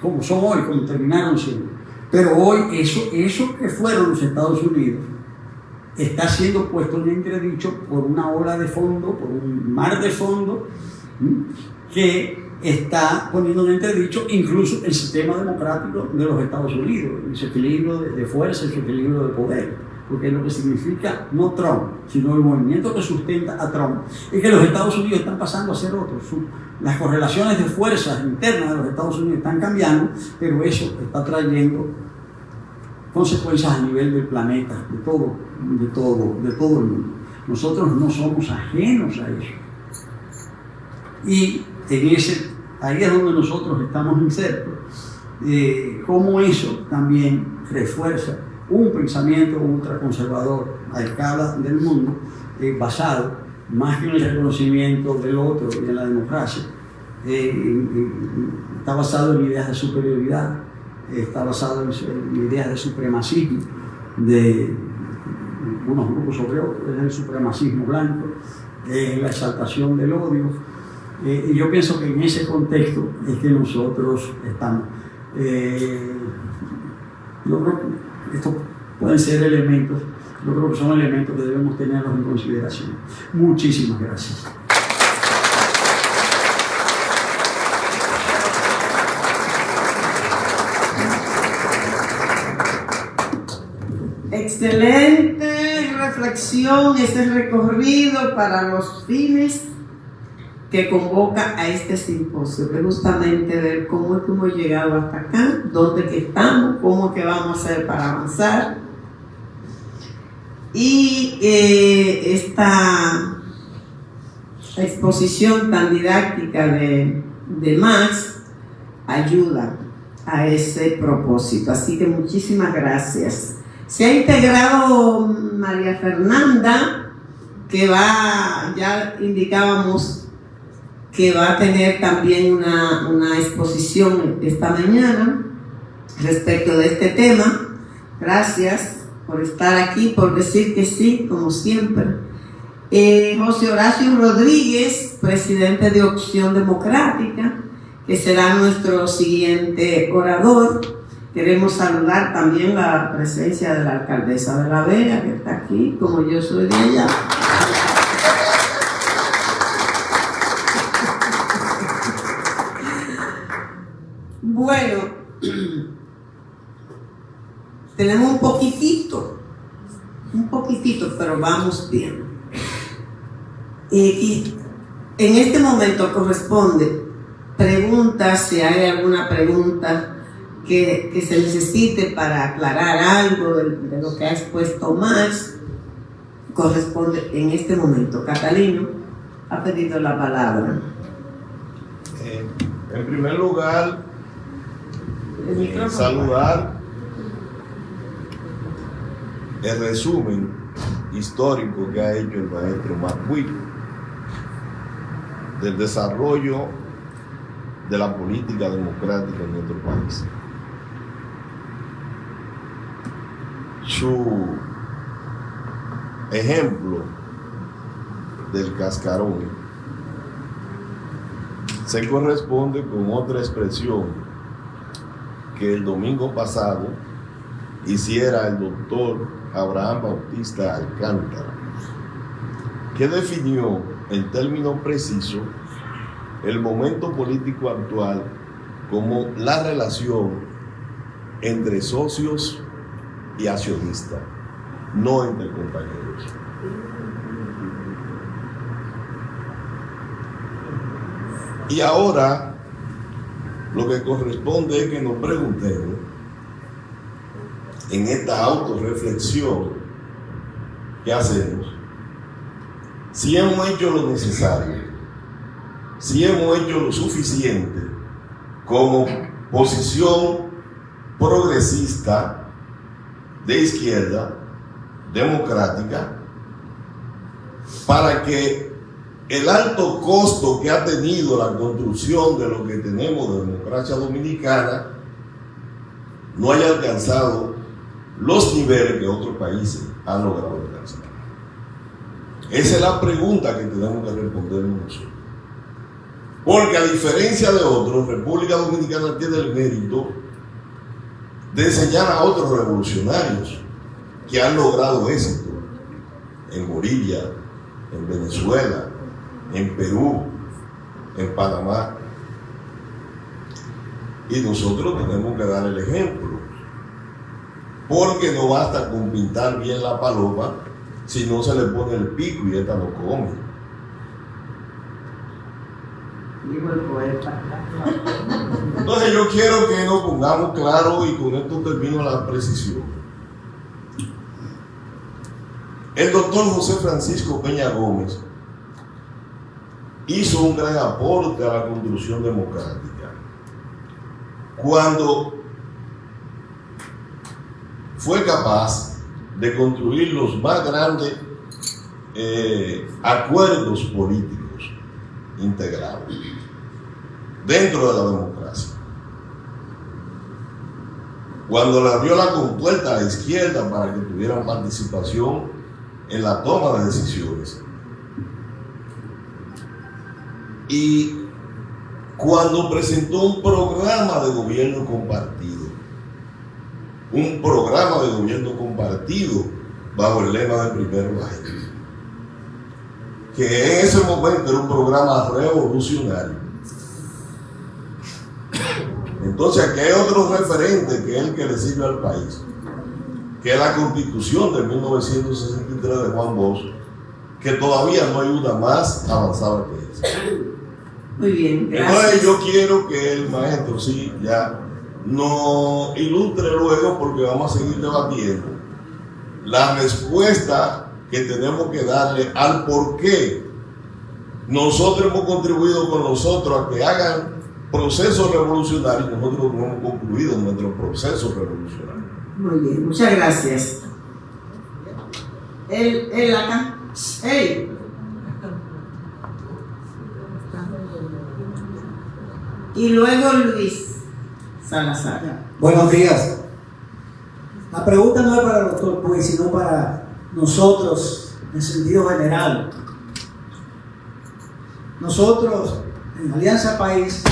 como son hoy, como terminaron siendo. Pero hoy eso que fueron los Estados Unidos está siendo puesto en entredicho por una ola de fondo, por un mar de fondo, que está poniendo en entredicho incluso el sistema democrático de los Estados Unidos, ese equilibrio de fuerza, ese equilibrio de poder. Porque lo que significa no Trump, sino el movimiento que sustenta a Trump, es que los Estados Unidos están pasando a ser otros. Las correlaciones de fuerzas internas de los Estados Unidos están cambiando, pero eso está trayendo consecuencias a nivel del planeta, de todo el mundo. Nosotros no somos ajenos a eso. Y ahí es donde nosotros estamos insertos. Cómo eso también refuerza un pensamiento ultraconservador a escala del mundo, basado más que en el reconocimiento del otro y en la democracia, está basado en ideas de superioridad, está basado en ideas de supremacismo de unos grupos sobre otros, es el supremacismo blanco, la exaltación del odio, y yo pienso que en ese contexto es que nosotros estamos. Yo creo que estos pueden ser elementos, yo creo que son elementos que debemos tenerlos en consideración. Muchísimas gracias. Excelente reflexión, este recorrido para los fines que convoca a este simposio, que justamente ver cómo es que hemos llegado hasta acá, dónde que estamos, cómo es que vamos a hacer para avanzar. Y esta exposición tan didáctica de Max ayuda a ese propósito. Así que muchísimas gracias. Se ha integrado María Fernanda, que ya indicábamos que va a tener también una exposición esta mañana respecto de este tema. Gracias por estar aquí, por decir que sí, como siempre. José Horacio Rodríguez, presidente de Opción Democrática, que será nuestro siguiente orador. Queremos saludar también la presencia de la alcaldesa de La Vega, que está aquí, como yo soy de allá. Bueno, tenemos un poquitito, pero vamos bien. Y en este momento corresponde preguntas, si hay alguna pregunta que se necesite para aclarar algo de lo que ha expuesto Max, corresponde en este momento. Catalino ha pedido la palabra. En primer lugar, saludar el resumen histórico que ha hecho el maestro Marcuy del desarrollo de la política democrática en nuestro país. Su ejemplo del cascarón se corresponde con otra expresión que el domingo pasado hiciera el doctor Abraham Bautista Alcántara, que definió en términos precisos el momento político actual como la relación entre socios y accionistas, no entre compañeros. Y ahora lo que corresponde es que nos preguntemos en esta autorreflexión que hacemos si hemos hecho lo necesario, si hemos hecho lo suficiente como posición progresista de izquierda, democrática, para que el alto costo que ha tenido la construcción de lo que tenemos de democracia dominicana no haya alcanzado los niveles que otros países han logrado alcanzar. Esa es la pregunta que tenemos que responder nosotros. Porque a diferencia de otros, República Dominicana tiene el mérito de enseñar a otros revolucionarios que han logrado éxito en Bolivia, en Venezuela, en Perú, en Panamá. Y nosotros tenemos que dar el ejemplo. Porque no basta con pintar bien la paloma si no se le pone el pico y esta no come. Digo el poeta. Entonces yo quiero que nos pongamos claro, y con esto termino la precisión. El doctor José Francisco Peña Gómez hizo un gran aporte a la construcción democrática cuando fue capaz de construir los más grandes acuerdos políticos integrados dentro de la democracia. Cuando le abrió la compuerta a la izquierda para que tuvieran participación en la toma de decisiones. Y cuando presentó un programa de gobierno compartido, bajo el lema de Primero la Gente, que en ese momento era un programa revolucionario. Entonces aquí hay otro referente que es el que le sirve al país, que es la Constitución de 1963 de Juan Bosch, que todavía no hay una más avanzada que esa. Muy bien, gracias. Entonces yo quiero que el maestro sí ya nos ilustre luego, porque vamos a seguir debatiendo la respuesta que tenemos que darle al por qué nosotros hemos contribuido con nosotros a que hagan procesos revolucionarios. Nosotros no hemos concluido nuestro proceso revolucionario. Muy bien, muchas gracias. Él acá. ¡Ey! Y luego Luis Salazar. Buenos días. La pregunta no es para el doctor Puig, sino para nosotros en sentido general. Nosotros, en Alianza País,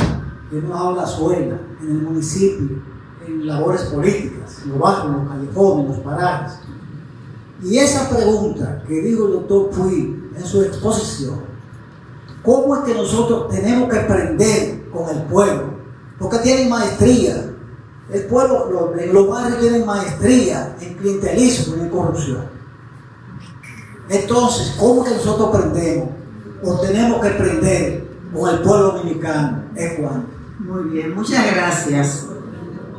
hemos dado la suela en el municipio, en labores políticas, en los barrios, en los callejones, en los parajes. Y esa pregunta que dijo el doctor Puig en su exposición, ¿cómo es que nosotros tenemos que aprender con el pueblo? Porque tienen maestría. El pueblo, los barrios tienen maestría en clientelismo y en corrupción. Entonces, ¿cómo que nosotros aprendemos? O tenemos que aprender con el pueblo dominicano. ¿Es cuánto? Muy bien, muchas gracias.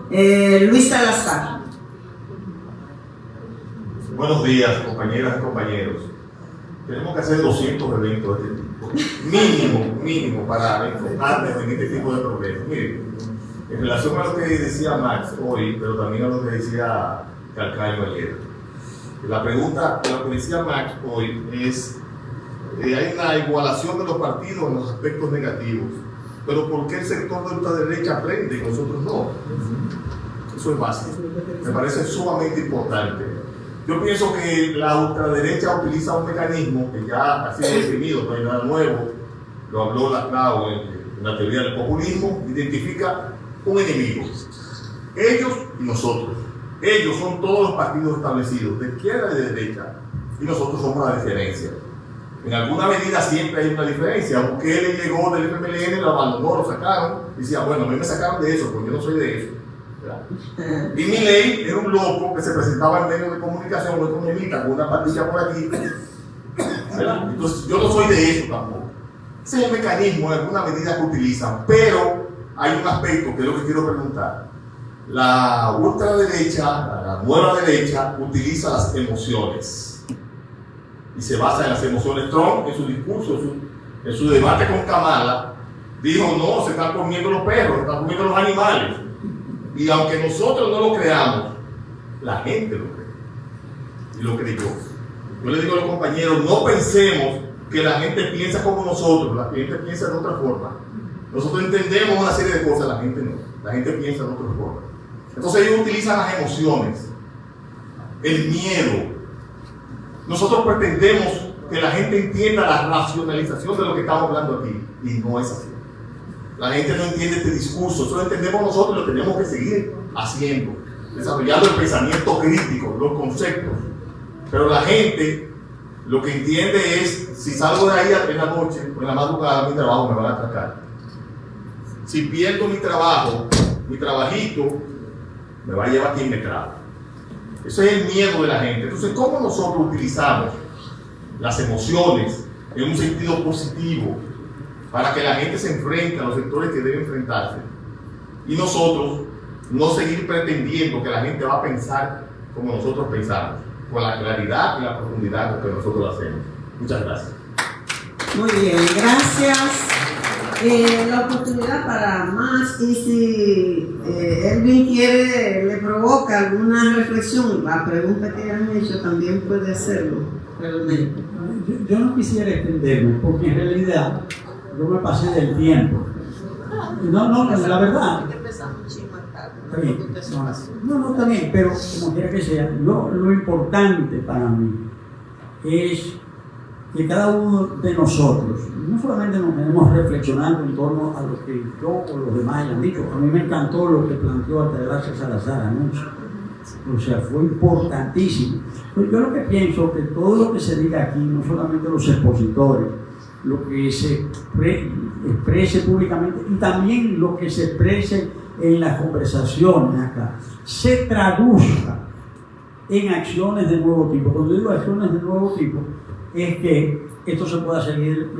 Luis Salazar. Buenos días, compañeras y compañeros. Tenemos que hacer 200 eventos de este tipo. Mínimo, para enfocarnos en este tipo de problemas. Miren, en relación a lo que decía Max hoy, pero también a lo que decía Calcaño ayer. La pregunta, lo que decía Max hoy es, hay una igualación de los partidos en los aspectos negativos, pero ¿por qué el sector de ultraderecha aprende y nosotros no? Eso es básico. Me parece sumamente importante. Yo pienso que la ultraderecha utiliza un mecanismo que ya ha sido definido, no hay nada nuevo, lo habló Laclau en la teoría del populismo, identifica un enemigo, ellos y nosotros. Ellos son todos los partidos establecidos, de izquierda y de derecha, y nosotros somos la diferencia. En alguna medida siempre hay una diferencia. Bukele llegó del FMLN, lo abandonó, lo sacaron, y decía, bueno, a mí me sacaron de eso, porque yo no soy de eso. ¿Verdad? Y Milei era un loco que se presentaba en medios de comunicación, un economista, con una patilla por aquí. ¿Verdad? Entonces, yo no soy de eso tampoco. Ese es el mecanismo, en alguna medida que utilizan, pero hay un aspecto que es lo que quiero preguntar. La ultraderecha, la nueva derecha, utiliza las emociones y se basa en las emociones. Trump, en su discurso, en su debate con Kamala, dijo, no, se están comiendo los perros, se están comiendo los animales. Y aunque nosotros no lo creamos, la gente lo cree. Y lo creyó. Yo le digo a los compañeros, no pensemos que la gente piensa como nosotros, la gente piensa de otra forma. Nosotros entendemos una serie de cosas, la gente no. La gente piensa de otra forma. Entonces ellos utilizan las emociones, el miedo. Nosotros pretendemos que la gente entienda la racionalización de lo que estamos hablando aquí, y no es así. La gente no entiende este discurso, eso lo entendemos nosotros y lo tenemos que seguir haciendo, desarrollando el pensamiento crítico, los conceptos. Pero la gente lo que entiende es, si salgo de ahí en la noche o en la madrugada a mi trabajo, me van a atracar. Si pierdo mi trabajo, mi trabajito, me va a llevar quien me traga. Ese es el miedo de la gente. Entonces, ¿cómo nosotros utilizamos las emociones en un sentido positivo para que la gente se enfrente a los sectores que deben enfrentarse? Y nosotros no seguir pretendiendo que la gente va a pensar como nosotros pensamos, con la claridad y la profundidad con que nosotros lo hacemos. Muchas gracias. Muy bien, gracias. La oportunidad para más, y si Elvin quiere, le provoca alguna reflexión, la pregunta que han hecho también puede hacerlo. Realmente. Yo no quisiera extenderme, porque en realidad yo me pasé del tiempo. No, la verdad. No, está bien, pero como quiera que sea, lo importante para mí es que cada uno de nosotros, no solamente nos tenemos reflexionando en torno a lo que yo o los demás hayan dicho. A mí me encantó lo que planteó Altagracia Salazar anoche. O sea, fue importantísimo. Pues yo lo que pienso que todo lo que se diga aquí, no solamente los expositores, lo que se exprese públicamente y también lo que se exprese en las conversaciones acá, se traduzca en acciones de nuevo tipo. Cuando digo acciones de nuevo tipo, es que esto se pueda seguir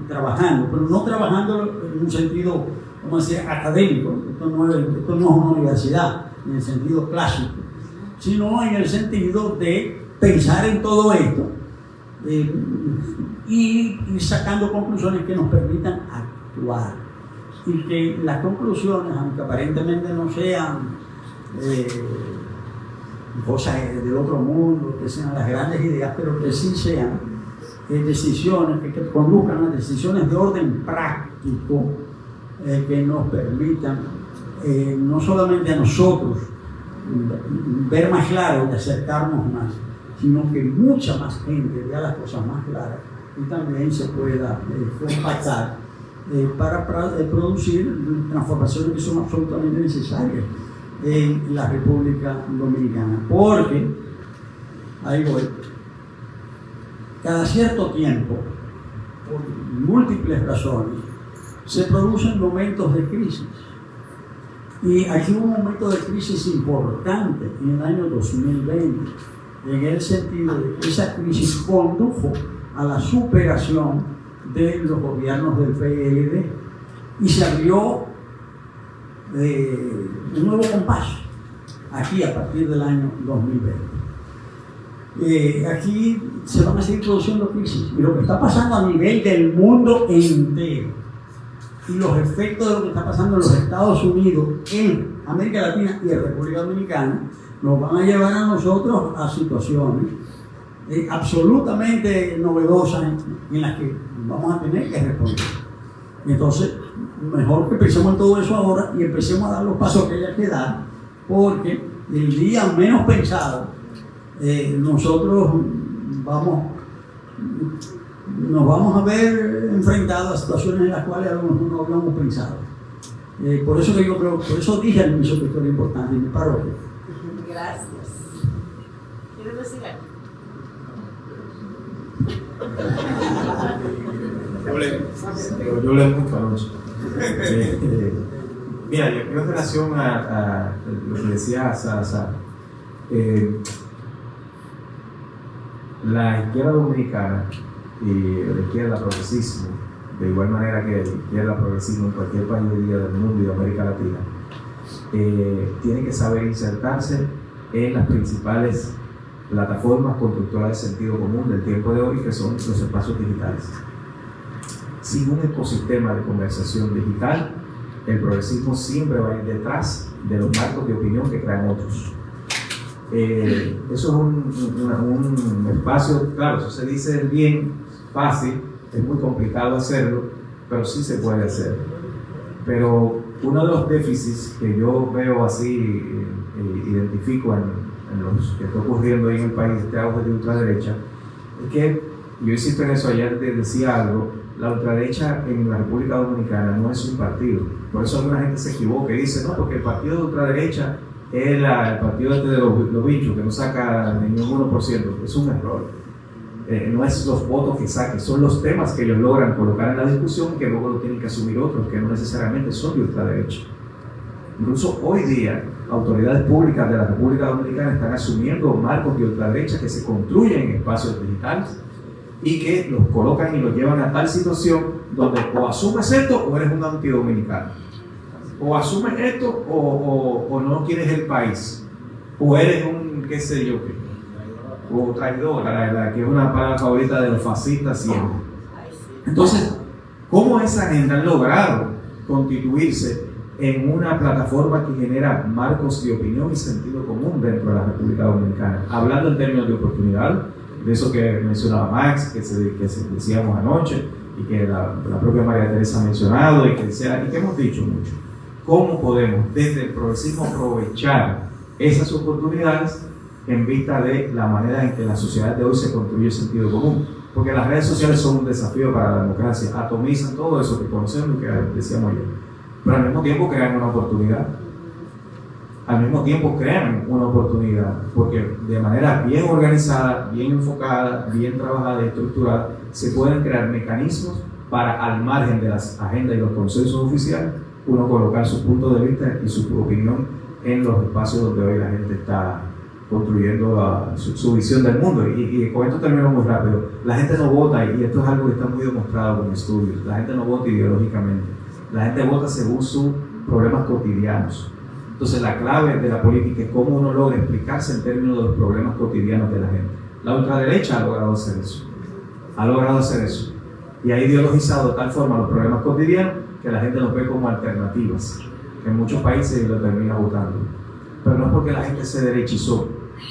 trabajando, pero no trabajando en un sentido, vamos a decir, académico. Esto no es una universidad en el sentido clásico, sino en el sentido de pensar en todo esto y ir sacando conclusiones que nos permitan actuar, y que las conclusiones, aunque aparentemente no sean cosas del otro mundo, que sean las grandes ideas, pero que sí sean decisiones que conduzcan a decisiones de orden práctico, que nos permitan no solamente a nosotros ver más claro y acercarnos más, sino que mucha más gente vea las cosas más claras y también se pueda compactar para producir transformaciones que son absolutamente necesarias en la República Dominicana. Porque, ahí voy, cada cierto tiempo, por múltiples razones, se producen momentos de crisis. Y aquí hubo un momento de crisis importante en el año 2020, en el sentido de que esa crisis condujo a la superación de los gobiernos del PLD y se abrió un nuevo compás aquí a partir del año 2020. Aquí se van a seguir produciendo crisis, y lo que está pasando a nivel del mundo entero y los efectos de lo que está pasando en los Estados Unidos, en América Latina y en República Dominicana, nos van a llevar a nosotros a situaciones absolutamente novedosas en las que vamos a tener que responder. Entonces, mejor que pensemos en todo eso ahora y empecemos a dar los pasos que haya que dar, porque el día menos pensado nosotros nos vamos a ver enfrentados a situaciones en las cuales a lo mejor no habíamos pensado. Por eso que yo creo, por eso dije al inicio que esto era importante y me paro aquí. Gracias. ¿Quieres decir algo? Yo leo mucho anoche. Mira, yo creo en relación a lo que decía Salazar, la izquierda dominicana y la izquierda progresismo, de igual manera que la izquierda progresismo en cualquier país del mundo y de América Latina, tiene que saber insertarse en las principales plataformas constructoras de sentido común del tiempo de hoy, que son los espacios digitales. sin un ecosistema de conversación digital, el progresismo siempre va a ir detrás de los marcos de opinión que crean otros. Eso es un espacio, claro, eso se dice bien, fácil, es muy complicado hacerlo, pero sí se puede hacer. Pero uno de los déficits que yo veo así, identifico en los que está ocurriendo ahí en el país, este auge de ultraderecha, es que, yo insisto en eso, ayer te decía algo, la ultraderecha en la República Dominicana no es un partido. Por eso alguna gente se equivoca y dice, no, porque el partido de ultraderecha es el partido este de los bichos, que no saca ni un 1%. Es un error. No es los votos que saquen, son los temas que ellos logran colocar en la discusión que luego lo tienen que asumir otros que no necesariamente son de ultraderecha. Incluso hoy día, autoridades públicas de la República Dominicana están asumiendo marcos de ultraderecha que se construyen en espacios digitales y que los colocan y los llevan a tal situación donde o asumes esto o eres un antidominicano, o asumes esto o no quieres el país, o eres un qué sé yo qué, o traidor, que es una palabra favorita de los fascistas siempre. Entonces, ¿cómo esa agenda ha logrado constituirse en una plataforma que genera marcos de opinión y sentido común dentro de la República Dominicana? Hablando en términos de oportunidad, de eso que mencionaba Max, que decíamos anoche, y que la propia María Teresa ha mencionado, y que hemos dicho mucho. ¿Cómo podemos desde el progresismo aprovechar esas oportunidades en vista de la manera en que la sociedad de hoy se construye sentido común? Porque las redes sociales son un desafío para la democracia, atomizan todo eso que conocemos y que decíamos ayer, pero al mismo tiempo crean una oportunidad. Al mismo tiempo crean una oportunidad, porque de manera bien organizada, bien enfocada, bien trabajada y estructurada, se pueden crear mecanismos para, al margen de las agendas y los consensos oficiales, uno colocar su punto de vista y su opinión en los espacios donde hoy la gente está construyendo su visión del mundo. Y con esto termino muy rápido. La gente no vota, y esto es algo que está muy demostrado con estudios, la gente no vota ideológicamente, la gente vota según sus problemas cotidianos. Entonces la clave de la política es cómo uno logra explicarse en términos de los problemas cotidianos de la gente. La ultraderecha ha logrado hacer eso. Ha logrado hacer eso. Y ha ideologizado de tal forma los problemas cotidianos que la gente los ve como alternativas. En muchos países lo termina votando. Pero no es porque la gente se derechizó.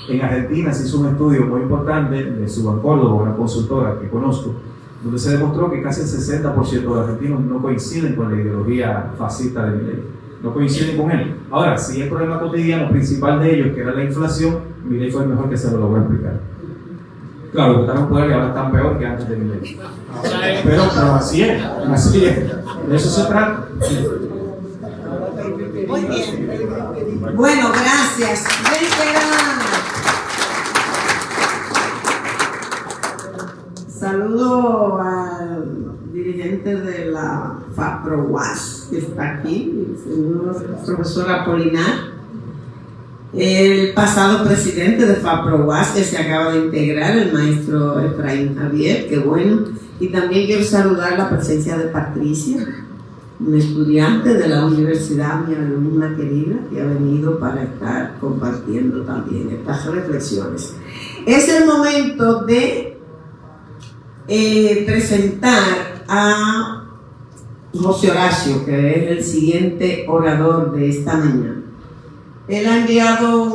En Argentina se hizo un estudio muy importante de Subancórdoba, una consultora que conozco, donde se demostró que casi el 60% de los argentinos no coinciden con la ideología fascista de Milei. No coinciden con él. Ahora, si el problema cotidiano principal de ellos, que era la inflación, Milei fue el mejor que se lo logró explicar. Claro, los que están en poder ahora están peor que antes de Milei. Pero así es, así es. De eso se trata. Muy bien. Bueno, gracias. Saludo al dirigente de la FAPROUAS, que está aquí, el señor profesor Apolinar, el pasado presidente de FAPROUAS, que se acaba de integrar, el maestro Efraín Javier, que bueno, y también quiero saludar la presencia de Patricia, una estudiante de la universidad, mi alumna querida, que ha venido para estar compartiendo también estas reflexiones. Es el momento de presentar a José Horacio, que es el siguiente orador de esta mañana. Él ha enviado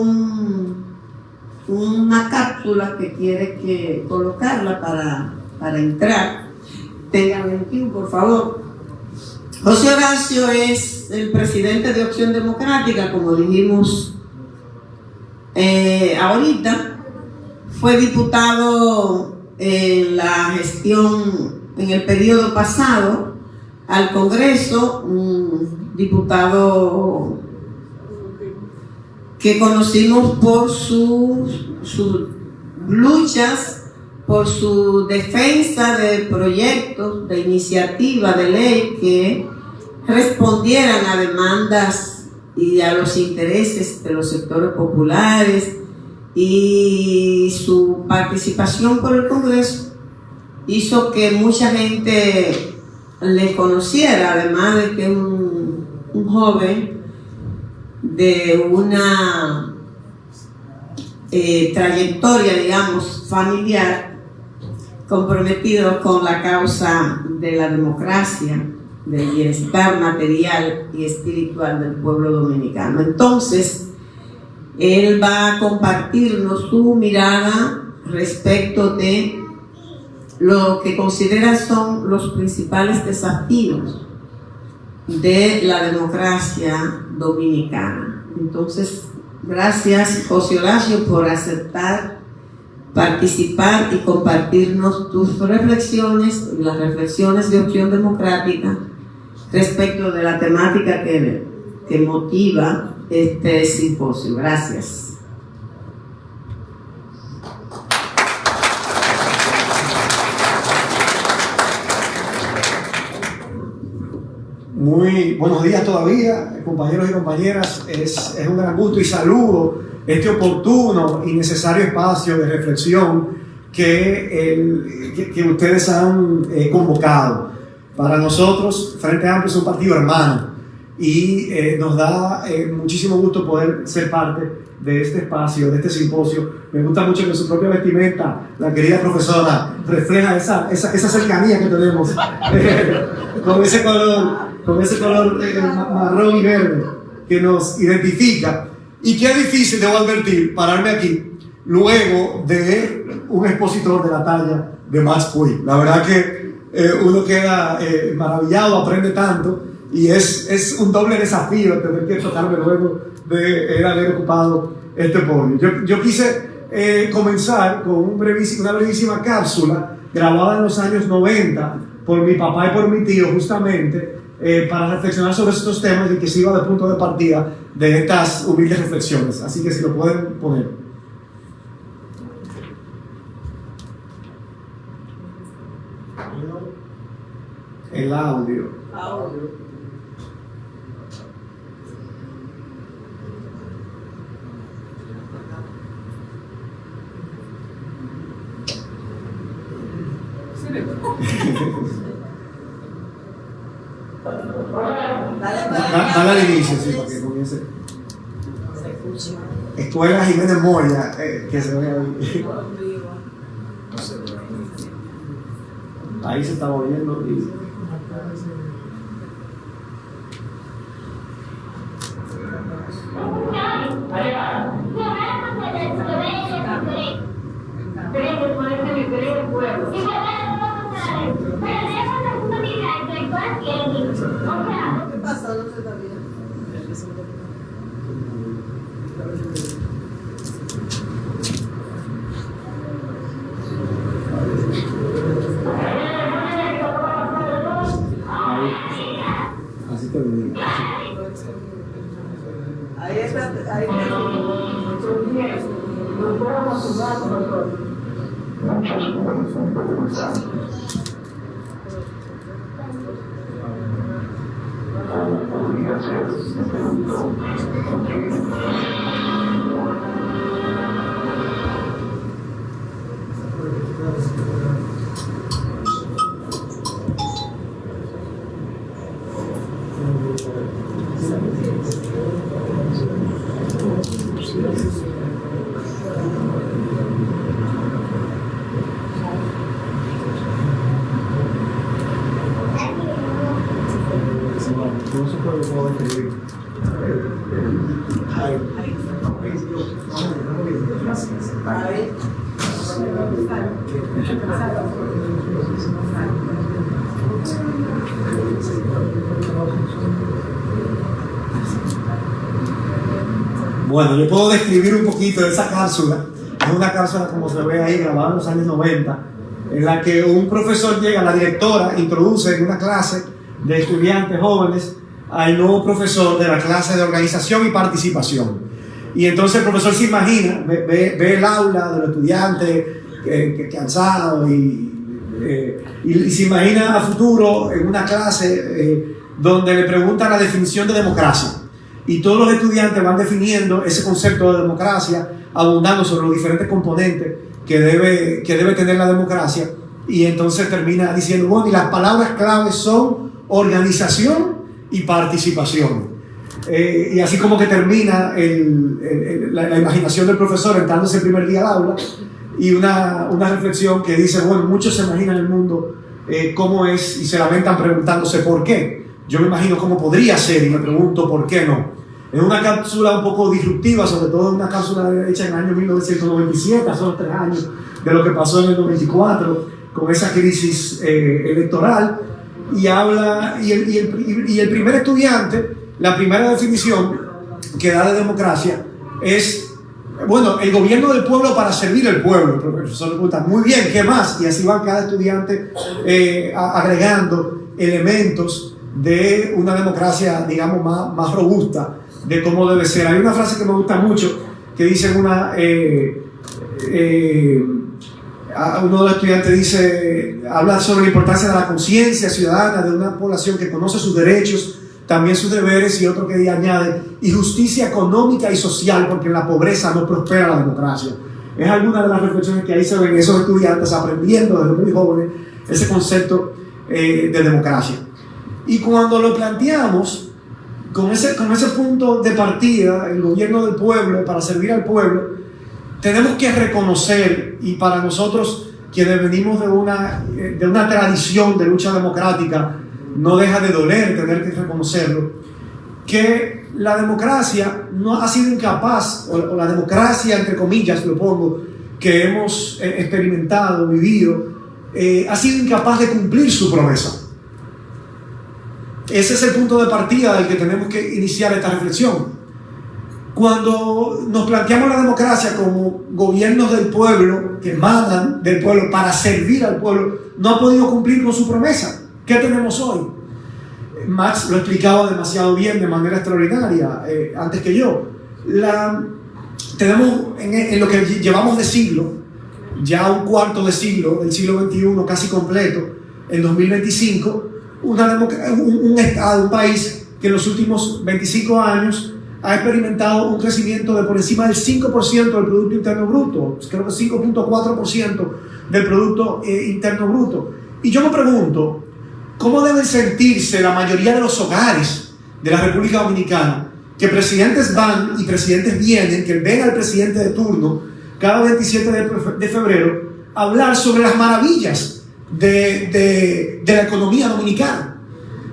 una cápsula que quiere que colocarla para entrar. Tengan el tiempo, por favor. José Horacio es el presidente de Opción Democrática, como dijimos ahorita. Fue diputado en la gestión, en el periodo pasado, al Congreso, un diputado que conocimos por sus luchas, por su defensa de proyectos, de iniciativas de ley que respondieran a demandas y a los intereses de los sectores populares, y su participación por el Congreso hizo que mucha gente le conociera, además de que un joven de una trayectoria, digamos, familiar, comprometido con la causa de la democracia, del bienestar material y espiritual del pueblo dominicano. Entonces, él va a compartirnos su mirada respecto de lo que considera son los principales desafíos de la democracia dominicana. Entonces, gracias, José Horacio, por aceptar participar y compartirnos tus reflexiones y las reflexiones de Opción Democrática respecto de la temática que motiva este simposio. Gracias. Muy buenos días todavía, compañeros y compañeras. Es un gran gusto y saludo este oportuno y necesario espacio de reflexión que ustedes han convocado. Para nosotros, Frente Amplio es un partido hermano y nos da muchísimo gusto poder ser parte de este espacio, de este simposio. Me gusta mucho que su propia vestimenta, la querida profesora, refleja esa cercanía que tenemos con ese color marrón y verde que nos identifica. Y qué difícil, debo advertir, pararme aquí luego de un expositor de la talla de Max Puig. La verdad que uno queda maravillado, aprende tanto, y es un doble desafío tener que tocarme luego de haber ocupado este podio. Yo quise comenzar con una brevísima cápsula grabada en los años 90 por mi papá y por mi tío, justamente para reflexionar sobre estos temas y que sirva de punto de partida de estas humildes reflexiones. Así que si lo pueden poner. El audio. Dale al inicio, sí, para que comience. Escuela Jiménez Moya, que se vea ahí. Ahí se está oyendo. Así te lo digo. Ahí está, ahí No se puede escribir. Bueno, yo puedo describir un poquito de esa cápsula. Es una cápsula, como se ve ahí, grabada en los años 90, en la que un profesor llega, la directora introduce en una clase de estudiantes jóvenes al nuevo profesor de la clase de organización y participación. Y entonces el profesor se imagina, ve el aula de los estudiantes cansados y se imagina a futuro en una clase donde le preguntan la definición de democracia. Y todos los estudiantes van definiendo ese concepto de democracia, abundando sobre los diferentes componentes que debe tener la democracia. Y entonces termina diciendo, bueno, y las palabras claves son organización y participación. Y así como que termina la imaginación del profesor entrándose el primer día al aula, y una reflexión que dice, bueno, muchos se imaginan el mundo cómo es y se lamentan preguntándose por qué. Yo me imagino cómo podría ser y me pregunto por qué no. Es una cápsula un poco disruptiva, sobre todo una cápsula hecha en el año 1997, hace 3 años de lo que pasó en el 94 con esa crisis electoral, y habla, y el primer estudiante, la primera definición que da de democracia es, bueno, el gobierno del pueblo para servir al pueblo. El profesor le pregunta, muy bien, ¿qué más? Y así va cada estudiante agregando elementos de una democracia, digamos, más robusta, de cómo debe ser. Hay una frase que me gusta mucho, que dice uno de los estudiantes dice, habla sobre la importancia de la conciencia ciudadana de una población que conoce sus derechos, también sus deberes, y otro que añade, y justicia económica y social, porque en la pobreza no prospera la democracia. Es alguna de las reflexiones que ahí se ven esos estudiantes aprendiendo desde muy jóvenes ese concepto de democracia. Y cuando lo planteamos con ese punto de partida, el gobierno del pueblo para servir al pueblo, tenemos que reconocer, y para nosotros quienes venimos de una tradición de lucha democrática, no deja de doler tener que reconocerlo, que la democracia no ha sido incapaz, o la democracia, entre comillas, lo pongo, que hemos experimentado, vivido, ha sido incapaz de cumplir su promesa. Ese es el punto de partida del que tenemos que iniciar esta reflexión. Cuando nos planteamos la democracia como gobiernos del pueblo, que mandan del pueblo para servir al pueblo, no ha podido cumplir con su promesa. ¿Qué tenemos hoy? Max lo explicaba demasiado bien, de manera extraordinaria, antes que yo. Tenemos en lo que llevamos de siglo, ya un cuarto de siglo, del siglo XXI casi completo, en 2025, un Estado, un país que en los últimos 25 años ha experimentado un crecimiento de por encima del 5% del Producto Interno Bruto, creo que 5.4% del Producto Interno Bruto. Y yo me pregunto, ¿cómo deben sentirse la mayoría de los hogares de la República Dominicana, que presidentes van y presidentes vienen, que ven al presidente de turno cada 27 de febrero hablar sobre las maravillas de la economía dominicana,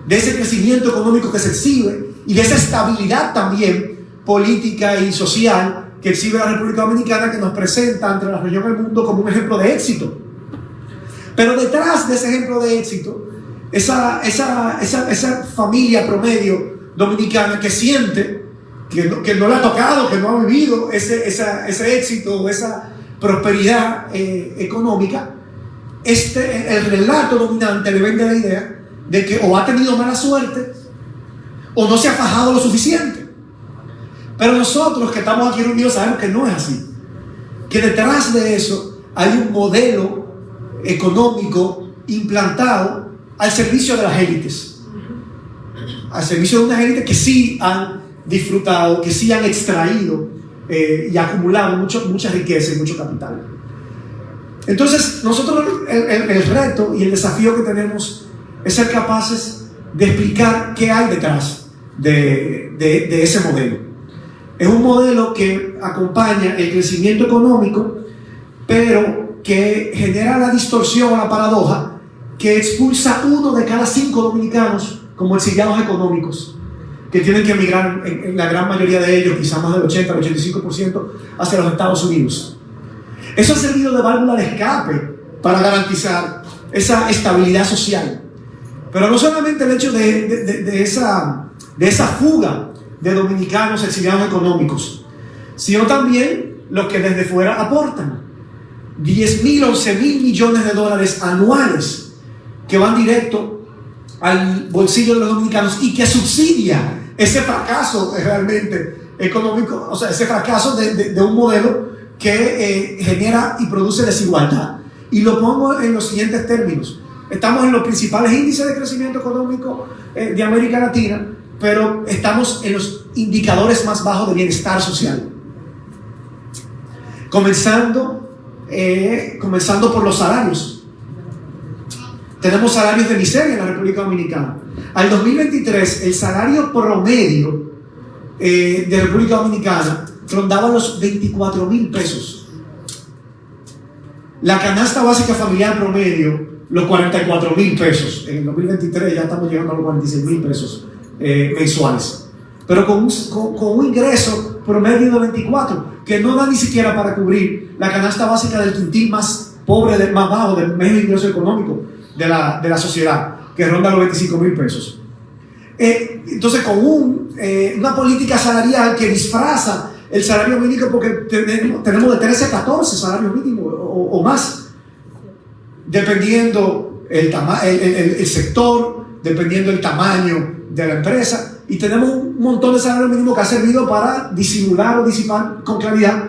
de ese crecimiento económico que se exhibe y de esa estabilidad también política y social que exhibe la República Dominicana, que nos presenta ante la región del mundo como un ejemplo de éxito? Pero detrás de ese ejemplo de éxito, esa familia promedio dominicana que siente que no le ha tocado, que no ha vivido ese éxito, esa prosperidad económica, el relato dominante le vende la idea de que o ha tenido mala suerte o no se ha fajado lo suficiente. Pero nosotros que estamos aquí reunidos sabemos que no es así, que detrás de eso hay un modelo económico implantado al servicio de las élites, al servicio de unas élites que sí han disfrutado, que sí han extraído y acumulado mucha riqueza y mucho capital. Entonces nosotros el reto y el desafío que tenemos es ser capaces de explicar qué hay detrás de ese modelo. Es un modelo que acompaña el crecimiento económico, pero que genera la distorsión o la paradoja que expulsa 1 de cada 5 dominicanos como exiliados económicos, que tienen que emigrar, en la gran mayoría de ellos, quizás más del 80 al 85%, hacia los Estados Unidos. Eso ha servido de válvula de escape para garantizar esa estabilidad social. Pero no solamente el hecho de esa fuga de dominicanos exiliados económicos, sino también los que desde fuera aportan 10.000, 11.000 millones de dólares anuales que van directo al bolsillo de los dominicanos y que subsidia ese fracaso realmente económico, o sea, ese fracaso de un modelo que genera y produce desigualdad. Y lo pongo en los siguientes términos: estamos en los principales índices de crecimiento económico de América Latina, pero estamos en los indicadores más bajos de bienestar social. Comenzando por los salarios. Tenemos salarios de miseria en la República Dominicana. Al 2023, el salario promedio de República Dominicana rondaba los 24.000 pesos. La canasta básica familiar promedio los 44,000 pesos. En el 2023 ya estamos llegando a los 46,000 pesos mensuales. Pero con un ingreso promedio de 24, que no da ni siquiera para cubrir la canasta básica del quintil más pobre, más bajo, del medio ingreso económico de la sociedad, que ronda los 25,000 pesos. Entonces, con una política salarial que disfraza el salario mínimo, porque tenemos de 13 a 14 salarios mínimos o más, dependiendo el sector, dependiendo el tamaño de la empresa, y tenemos un montón de salarios mínimos que ha servido para disimular o disipar con claridad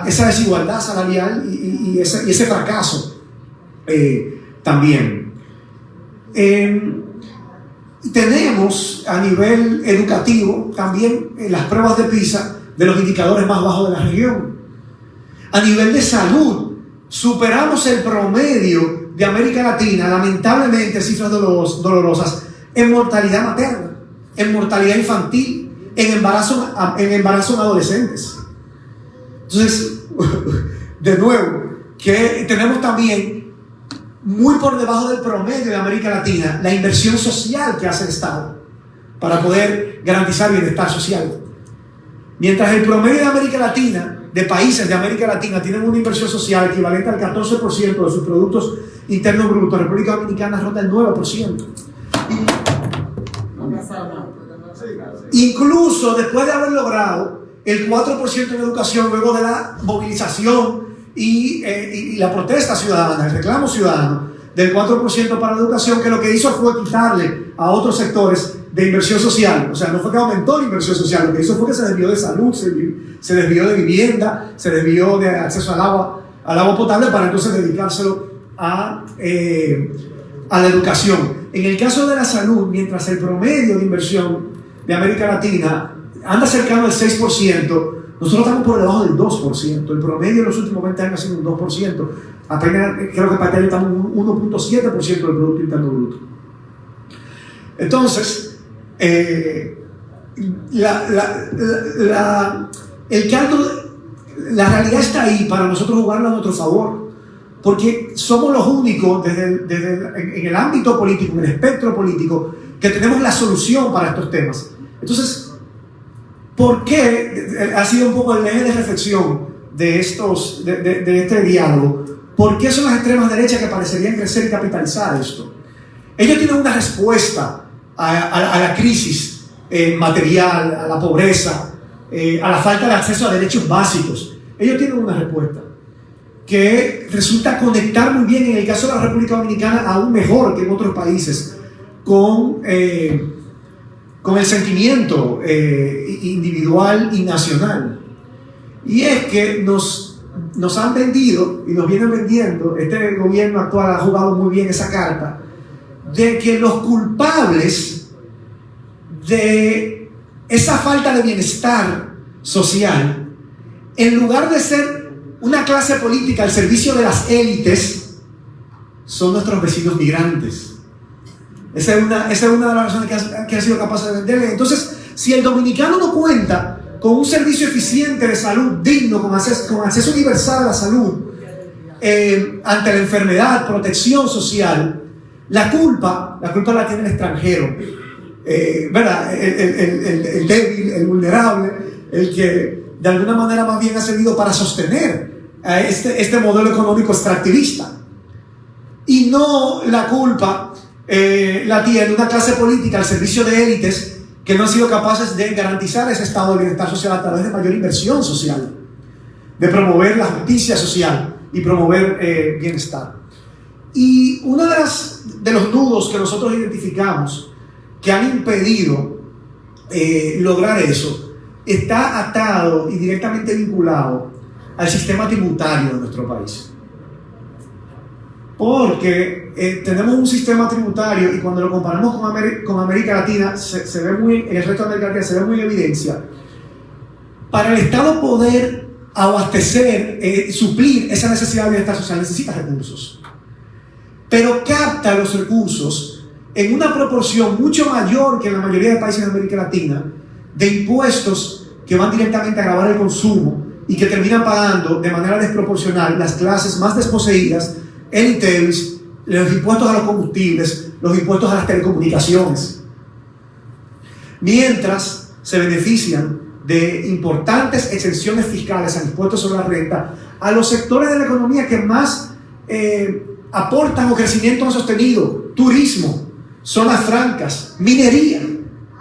esa desigualdad salarial y ese fracaso también. Tenemos a nivel educativo también las pruebas de PISA de los indicadores más bajos de la región. A nivel de salud, superamos el promedio de América Latina, lamentablemente, cifras dolorosas, en mortalidad materna, en mortalidad infantil, en embarazo en adolescentes. Entonces, de nuevo, que tenemos también muy por debajo del promedio de América Latina la inversión social que hace el Estado para poder garantizar bienestar social. Mientras el promedio de América Latina, de países de América Latina, tienen una inversión social equivalente al 14% de sus productos internos brutos, República Dominicana ronda el 9%. Incluso después de haber logrado el 4% en educación, luego de la movilización y la protesta ciudadana, el reclamo ciudadano del 4% para la educación, que lo que hizo fue quitarle a otros sectores de inversión social. O sea, no fue que aumentó la inversión social, lo que hizo fue que se desvió de salud, se desvió de vivienda, se desvió de acceso al agua potable, para entonces dedicárselo a la educación. En el caso de la salud, mientras el promedio de inversión de América Latina anda cercano al 6%, nosotros estamos por debajo del 2%. El promedio en los últimos 20 años ha sido un 2%. Apenas, creo que para este año estamos en un 1.7% del Producto Interno Bruto. Entonces, la realidad está ahí para nosotros jugarlo a nuestro favor, porque somos los únicos en el ámbito político, en el espectro político, que tenemos la solución para estos temas. Entonces, ¿por qué ha sido un poco el eje de reflexión de este diálogo? ¿Por qué son las extremas derechas que parecerían crecer y capitalizar esto? Ellos tienen una respuesta a la crisis material, a la pobreza, a la falta de acceso a derechos básicos. Ellos tienen una respuesta que resulta conectar muy bien, en el caso de la República Dominicana, aún mejor que en otros países, con el sentimiento individual y nacional. Y es que nos han vendido y nos vienen vendiendo, este gobierno actual ha jugado muy bien esa carta, de que los culpables de esa falta de bienestar social, en lugar de ser una clase política al servicio de las élites, son nuestros vecinos migrantes. Esa es una de las razones que ha sido capaz de venderle. Entonces, si el dominicano no cuenta con un servicio eficiente de salud digno, con acceso universal a la salud, ante la enfermedad, protección social, la culpa la tiene el extranjero, ¿verdad? El débil, el vulnerable, el que de alguna manera más bien ha servido para sostener a este modelo económico extractivista. Y no la culpa la tiene una clase política al servicio de élites que no han sido capaces de garantizar ese estado de bienestar social a través de mayor inversión social, de promover la justicia social y promover bienestar. Y uno de los nudos que nosotros identificamos que han impedido lograr eso está atado y directamente vinculado al sistema tributario de nuestro país. Porque tenemos un sistema tributario, y cuando lo comparamos con América Latina, se ve muy, en el resto de América Latina se ve muy en evidencia. Para el Estado poder abastecer, suplir esa necesidad de bienestar social, necesita recursos. Pero capta los recursos en una proporción mucho mayor que en la mayoría de países de América Latina, de impuestos que van directamente a gravar el consumo y que terminan pagando de manera desproporcional las clases más desposeídas, élite los impuestos a los combustibles, los impuestos a las telecomunicaciones, mientras se benefician de importantes exenciones fiscales al impuesto sobre la renta a los sectores de la economía que más aportan o crecimiento no sostenido: turismo, zonas francas, minería,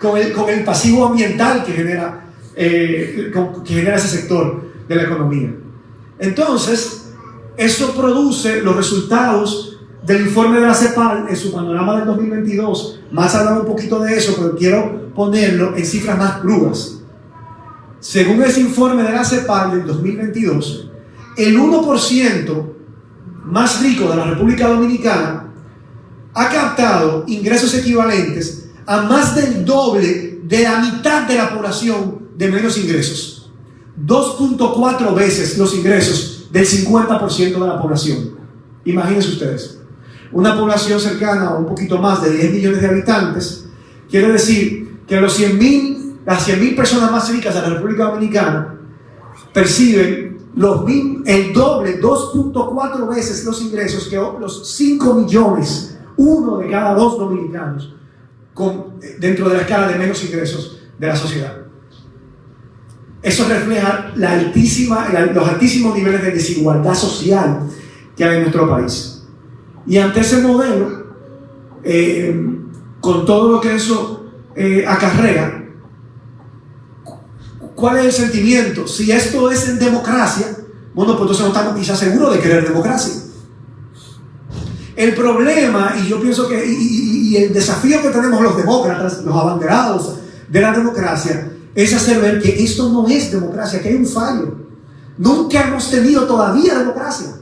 con el pasivo ambiental que genera ese sector de la economía. Entonces, eso produce los resultados del informe de la CEPAL en su panorama del 2022. Más hablaba un poquito de eso, pero quiero ponerlo en cifras más crudas. Según ese informe de la CEPAL del 2022, el 1% más rico de la República Dominicana ha captado ingresos equivalentes a más del doble de la mitad de la población de menos ingresos. 2.4 veces los ingresos del 50% de la población. Imagínense ustedes, una población cercana a un poquito más de 10 millones de habitantes, quiere decir que las 100.000 personas más ricas de la República Dominicana perciben el doble, 2.4 veces los ingresos que los 5 millones, uno de cada 2 dominicanos, dentro de la escala de menos ingresos de la sociedad. Eso refleja los altísimos niveles de desigualdad social que hay en nuestro país. Y ante ese modelo, con todo lo que eso acarrea, ¿cuál es el sentimiento? Si esto es en democracia, bueno, pues entonces no estamos quizás seguros de querer democracia. El problema, y yo pienso que y el desafío que tenemos los demócratas, los abanderados de la democracia, es hacer ver que esto no es democracia, que hay un fallo. Nunca hemos tenido todavía democracia.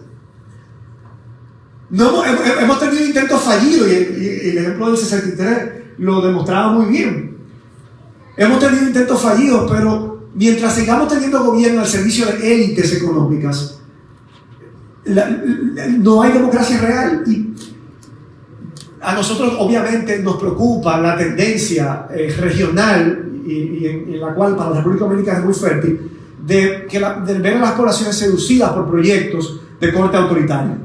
No, hemos tenido intentos fallidos, y el ejemplo del 63 lo demostraba muy bien. Hemos tenido intentos fallidos, pero mientras sigamos teniendo gobierno al servicio de élites económicas, no hay democracia real. Y a nosotros obviamente nos preocupa la tendencia regional y en la cual para la República Dominicana es muy fértil, de ver a las poblaciones seducidas por proyectos de corte autoritario,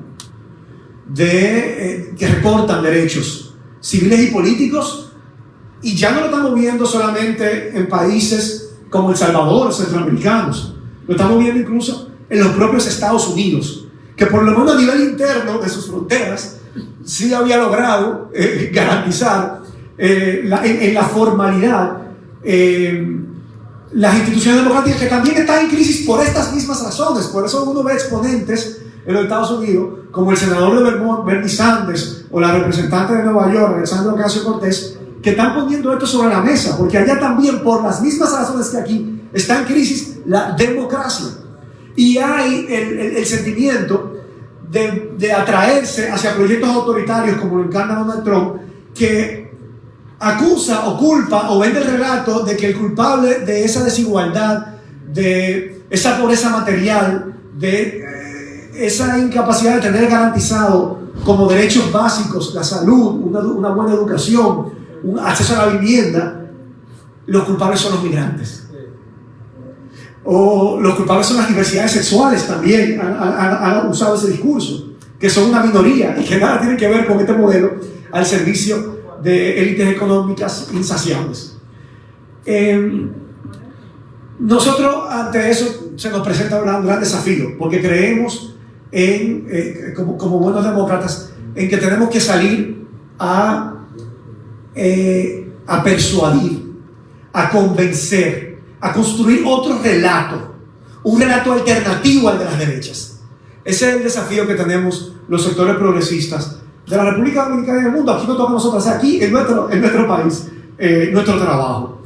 que recortan derechos civiles y políticos. Y ya no lo estamos viendo solamente en países como El Salvador, centroamericanos, lo estamos viendo incluso en los propios Estados Unidos, que por lo menos a nivel interno de sus fronteras sí había logrado garantizar en la formalidad las instituciones democráticas, que también están en crisis por estas mismas razones. Por eso uno ve exponentes en los Estados Unidos como el senador de Vermont, Bernie Sanders, o la representante de Nueva York, Alexandria Ocasio-Cortez, que están poniendo esto sobre la mesa, porque allá también, por las mismas razones que aquí, está en crisis la democracia. Y hay el sentimiento de atraerse hacia proyectos autoritarios como lo encarna Donald Trump, que acusa o culpa o vende el relato de que el culpable de esa desigualdad, de esa pobreza material, de esa incapacidad de tener garantizado como derechos básicos la salud, una buena educación, un acceso a la vivienda, los culpables son los migrantes. O los culpables son las diversidades sexuales, también han usado ese discurso, que son una minoría y que nada tienen que ver con este modelo al servicio de élites económicas insaciables. Nosotros ante eso se nos presenta un gran desafío, porque creemos como buenos demócratas en que tenemos que salir a persuadir, a convencer, a construir otro relato, un relato alternativo al de las derechas. Ese es el desafío que tenemos los sectores progresistas de la República Dominicana y del mundo. Aquí nos toca a nosotros, aquí en nuestro país, nuestro trabajo.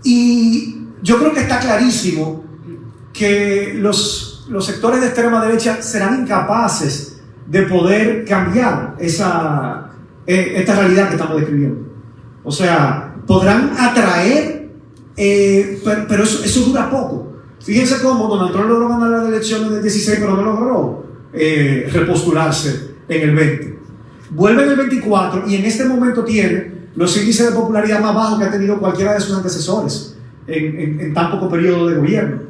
Y yo creo que está clarísimo que los sectores de extrema derecha serán incapaces de poder cambiar esta realidad que estamos describiendo. O sea, podrán atraer, pero eso dura poco. Fíjense cómo Donald Trump logró ganar las elecciones del 16, pero no logró repostularse en el 20. Vuelve en el 24 y en este momento tiene los índices de popularidad más bajos que ha tenido cualquiera de sus antecesores en tan poco periodo de gobierno.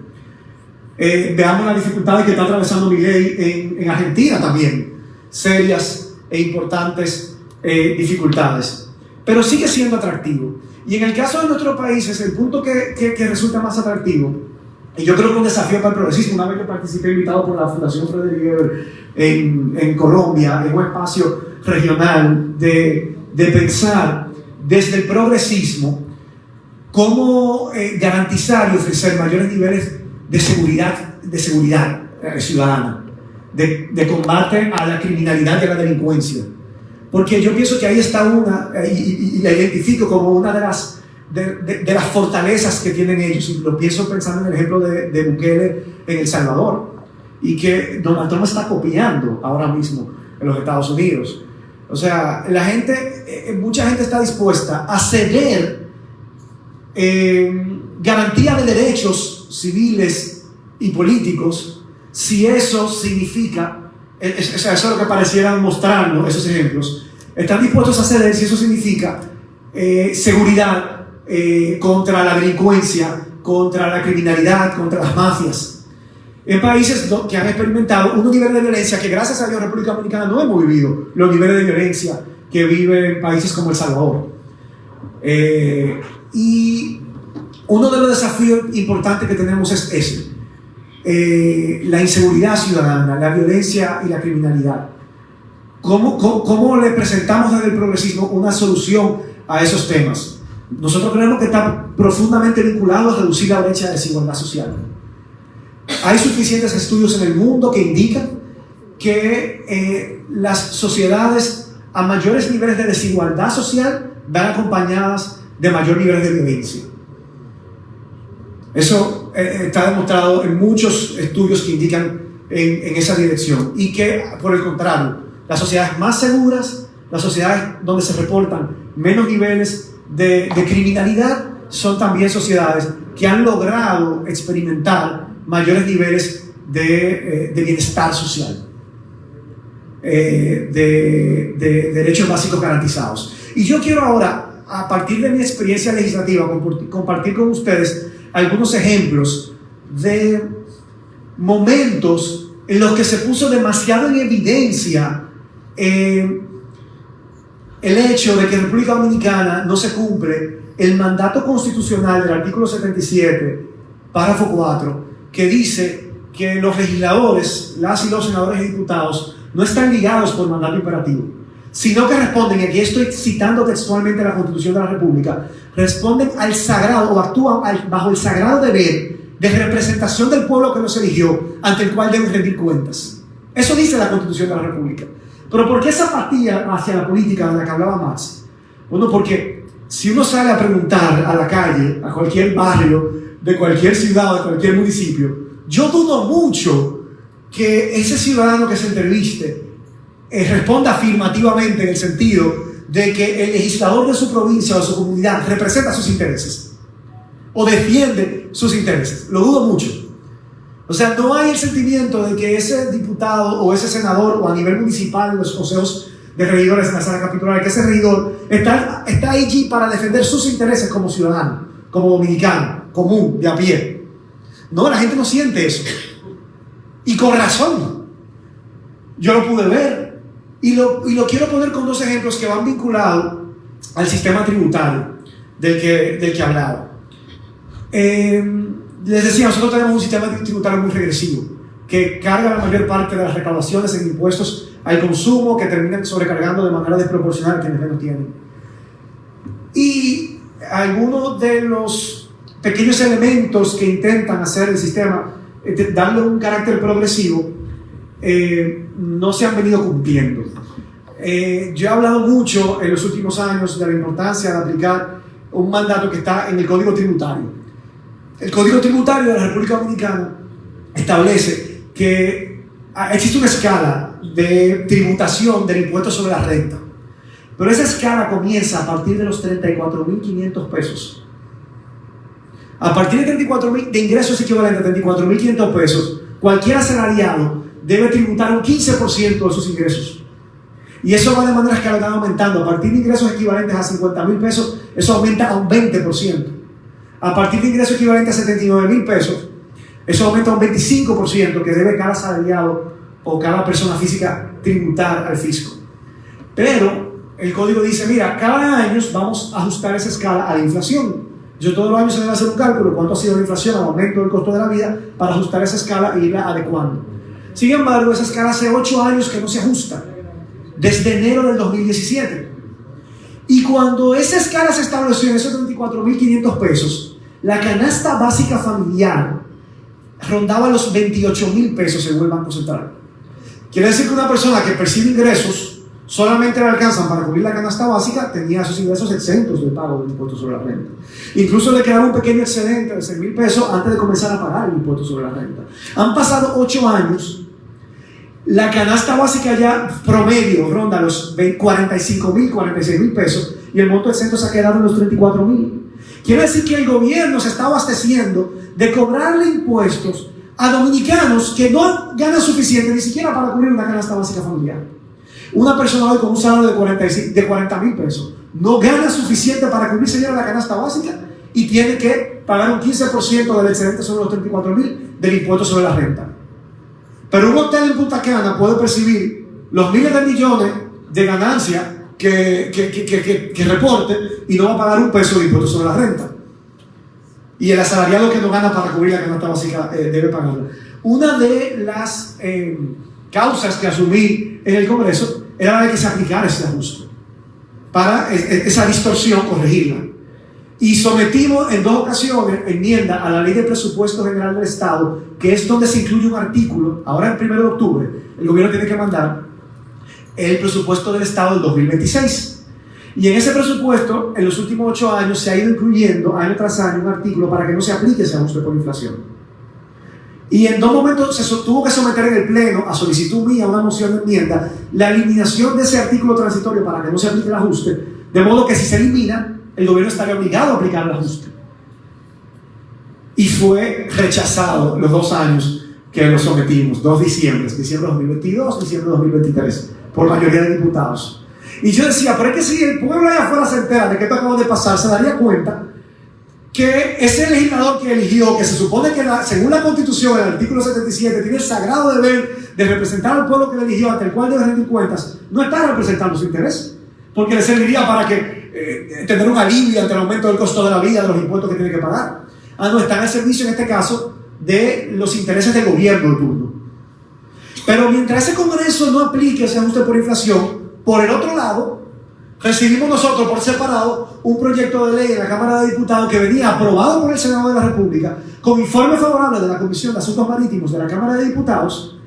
Veamos las dificultades que está atravesando Milei en Argentina también, serias e importantes dificultades, pero sigue siendo atractivo. Y en el caso de nuestros países, el punto que resulta más atractivo, y yo creo que un desafío para el progresismo, una vez que participé invitado por la Fundación Frederick Ebert en Colombia, en un espacio regional de pensar desde el progresismo cómo garantizar y ofrecer mayores niveles de seguridad ciudadana, de combate a la criminalidad y a la delincuencia. Porque yo pienso que ahí está y la identifico como una de las fortalezas que tienen ellos, y lo pienso pensando en el ejemplo de Bukele en El Salvador, y que Donald Trump está copiando ahora mismo en los Estados Unidos. O sea, mucha gente está dispuesta a ceder garantía de derechos civiles y políticos si eso significa, eso es lo que parecieran mostrarnos esos ejemplos, están dispuestos a ceder si eso significa seguridad contra la delincuencia, contra la criminalidad, contra las mafias. En países que han experimentado unos niveles de violencia que, gracias a Dios, en República Dominicana no hemos vivido los niveles de violencia que viven países como El Salvador. Y uno de los desafíos importantes que tenemos es ese, la inseguridad ciudadana, la violencia y la criminalidad. ¿Cómo le presentamos desde el progresismo una solución a esos temas? Nosotros creemos que está profundamente vinculado a reducir la brecha de desigualdad social. Hay suficientes estudios en el mundo que indican que las sociedades a mayores niveles de desigualdad social van acompañadas de mayores niveles de violencia. Eso está demostrado en muchos estudios que indican en esa dirección, y que, por el contrario, las sociedades más seguras, las sociedades donde se reportan menos niveles de criminalidad, son también sociedades que han logrado experimentar mayores niveles de bienestar social, de derechos básicos garantizados. Y yo quiero ahora, a partir de mi experiencia legislativa, compartir con ustedes algunos ejemplos de momentos en los que se puso demasiado en evidencia el hecho de que en República Dominicana no se cumple el mandato constitucional del artículo 77, párrafo 4, que dice que los legisladores, las y los senadores y diputados, no están ligados por mandato imperativo, sino que responden, y aquí estoy citando textualmente la Constitución de la República, responden al sagrado, o actúan bajo el sagrado deber de representación del pueblo que los eligió, ante el cual deben rendir cuentas. Eso dice la Constitución de la República. Pero ¿por qué esa apatía hacia la política de la que hablaba Max? Bueno, porque si uno sale a preguntar a la calle, a cualquier barrio, de cualquier ciudad o de cualquier municipio, yo dudo mucho que ese ciudadano que se entreviste responda afirmativamente, en el sentido de que el legislador de su provincia o de su comunidad representa sus intereses o defiende sus intereses. Lo dudo mucho. O sea, no hay el sentimiento de que ese diputado o ese senador, o a nivel municipal, en los consejos de regidores en la sala capitular, que ese regidor está allí para defender sus intereses como ciudadano, como dominicano, común, de a pie. No, la gente no siente eso. Y con razón. Yo lo pude ver. Y lo quiero poner con dos ejemplos que van vinculados al sistema tributario del que hablaba. Les decía, nosotros tenemos un sistema tributario muy regresivo, que carga la mayor parte de las recaudaciones en impuestos al consumo, que terminan sobrecargando de manera desproporcional a quienes menos tienen. Y algunos de los pequeños elementos que intentan hacer el sistema, darle un carácter progresivo, no se han venido cumpliendo. Yo he hablado mucho en los últimos años de la importancia de aplicar un mandato que está en el Código Tributario. El Código Tributario de la República Dominicana establece que existe una escala de tributación del impuesto sobre la renta, pero esa escala comienza a partir de los 34.500 pesos. A partir de ingresos equivalentes a 34.500 pesos, cualquier asalariado debe tributar un 15% de sus ingresos. Y eso va de manera escalonada aumentando. A partir de ingresos equivalentes a 50.000 pesos, eso aumenta a un 20%. A partir de ingresos equivalentes a 79.000 pesos, Eso aumenta un 25% que debe cada asalariado o cada persona física tributar al fisco. Pero el código dice, mira, cada año vamos a ajustar esa escala a la inflación. Yo todos los años se debe hacer un cálculo de cuánto ha sido la inflación, el aumento del costo de la vida, para ajustar esa escala e irla adecuando. Sin embargo, esa escala hace 8 años que no se ajusta, desde enero del 2017. Y cuando esa escala se estableció en esos 34.500 pesos, la canasta básica familiar rondaba los 28.000 pesos según el Banco Central. Quiere decir que una persona que percibe ingresos solamente le alcanzan para cubrir la canasta básica, tenía esos ingresos exentos del pago del impuesto sobre la renta. Incluso le quedaba un pequeño excedente de 6.000 pesos antes de comenzar a pagar el impuesto sobre la renta. Han pasado 8 años, la canasta básica ya promedio ronda los 45.000, 46.000 pesos y el monto exento se ha quedado en los 34.000. Quiere decir que el gobierno se está abasteciendo de cobrarle impuestos a dominicanos que no ganan suficiente ni siquiera para cubrir una canasta básica familiar. Una persona hoy con un salario de 40.000 pesos no gana suficiente para cubrirse ya la canasta básica y tiene que pagar un 15% del excedente sobre los 34.000 del impuesto sobre la renta. Pero un hotel en Punta Cana puede percibir los miles de millones de ganancia que reporte y no va a pagar un peso de impuesto sobre la renta. Y el asalariado que no gana para cubrir la canasta básica debe pagarla. Una de las causas que asumí en el Congreso era la de que se aplicara ese ajuste para esa distorsión corregirla. Y sometimos en 2 ocasiones enmienda a la Ley de Presupuesto General del Estado, que es donde se incluye un artículo. Ahora, el 1 de octubre, el gobierno tiene que mandar el presupuesto del Estado del 2026. Y en ese presupuesto, en los últimos 8 años, se ha ido incluyendo año tras año un artículo para que no se aplique ese ajuste por inflación. Y en 2 momentos se tuvo que someter en el Pleno, a solicitud mía, una moción de enmienda, la eliminación de ese artículo transitorio para que no se aplique el ajuste, de modo que si se elimina, el gobierno estaría obligado a aplicar el ajuste. Y fue rechazado los 2 años que lo sometimos, 2 diciembres, diciembre de 2022, diciembre de 2023, por mayoría de diputados. Y yo decía, pero es que si el pueblo allá afuera se entera de que esto acaba de pasar, se daría cuenta que ese legislador que eligió, que se supone que según la Constitución, el artículo 77, tiene el sagrado deber de representar al pueblo que le eligió, ante el cual debe rendir cuentas, no está representando su interés, porque le serviría para que tener un alivio ante el aumento del costo de la vida, de los impuestos que tiene que pagar. No, está en el servicio, en este caso, de los intereses del gobierno de turno. Pero mientras ese Congreso no aplique ese ajuste por inflación, por el otro lado, recibimos nosotros por separado un proyecto de ley en la Cámara de Diputados que venía aprobado por el Senado de la República con informe favorable de la Comisión de Asuntos Marítimos de la Cámara de Diputados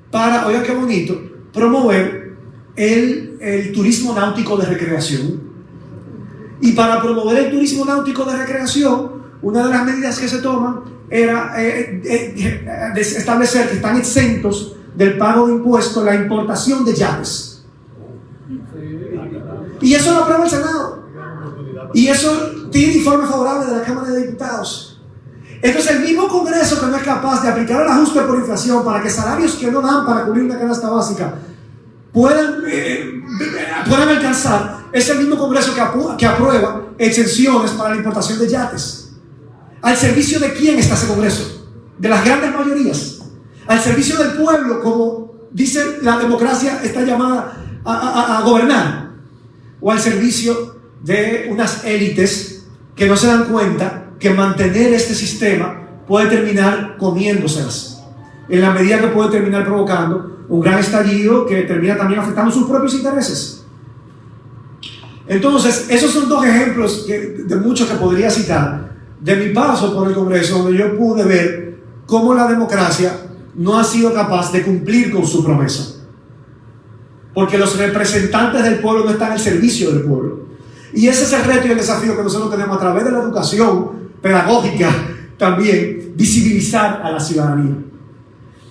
para, oigan qué bonito, promover el turismo náutico de recreación. Y para promover el turismo náutico de recreación, una de las medidas que se toman era establecer que están exentos del pago de impuestos la importación de yates. Y eso lo aprueba el Senado. Y eso tiene informe favorable de la Cámara de Diputados. Entonces el mismo Congreso que no es capaz de aplicar el ajuste por inflación para que salarios que no dan para cubrir una canasta básica puedan alcanzar, es el mismo Congreso que aprueba exenciones para la importación de yates. ¿Al servicio de quién está ese Congreso? De las grandes mayorías. Al servicio del pueblo, como dice la democracia está llamada a gobernar, o al servicio de unas élites que no se dan cuenta que mantener este sistema puede terminar comiéndoselas, en la medida que puede terminar provocando un gran estallido que termina también afectando sus propios intereses. Entonces, esos son 2 ejemplos de muchos que podría citar de mi paso por el Congreso, donde yo pude ver cómo la democracia no ha sido capaz de cumplir con su promesa. Porque los representantes del pueblo no están al servicio del pueblo. Y ese es el reto y el desafío que nosotros tenemos a través de la educación pedagógica, también visibilizar a la ciudadanía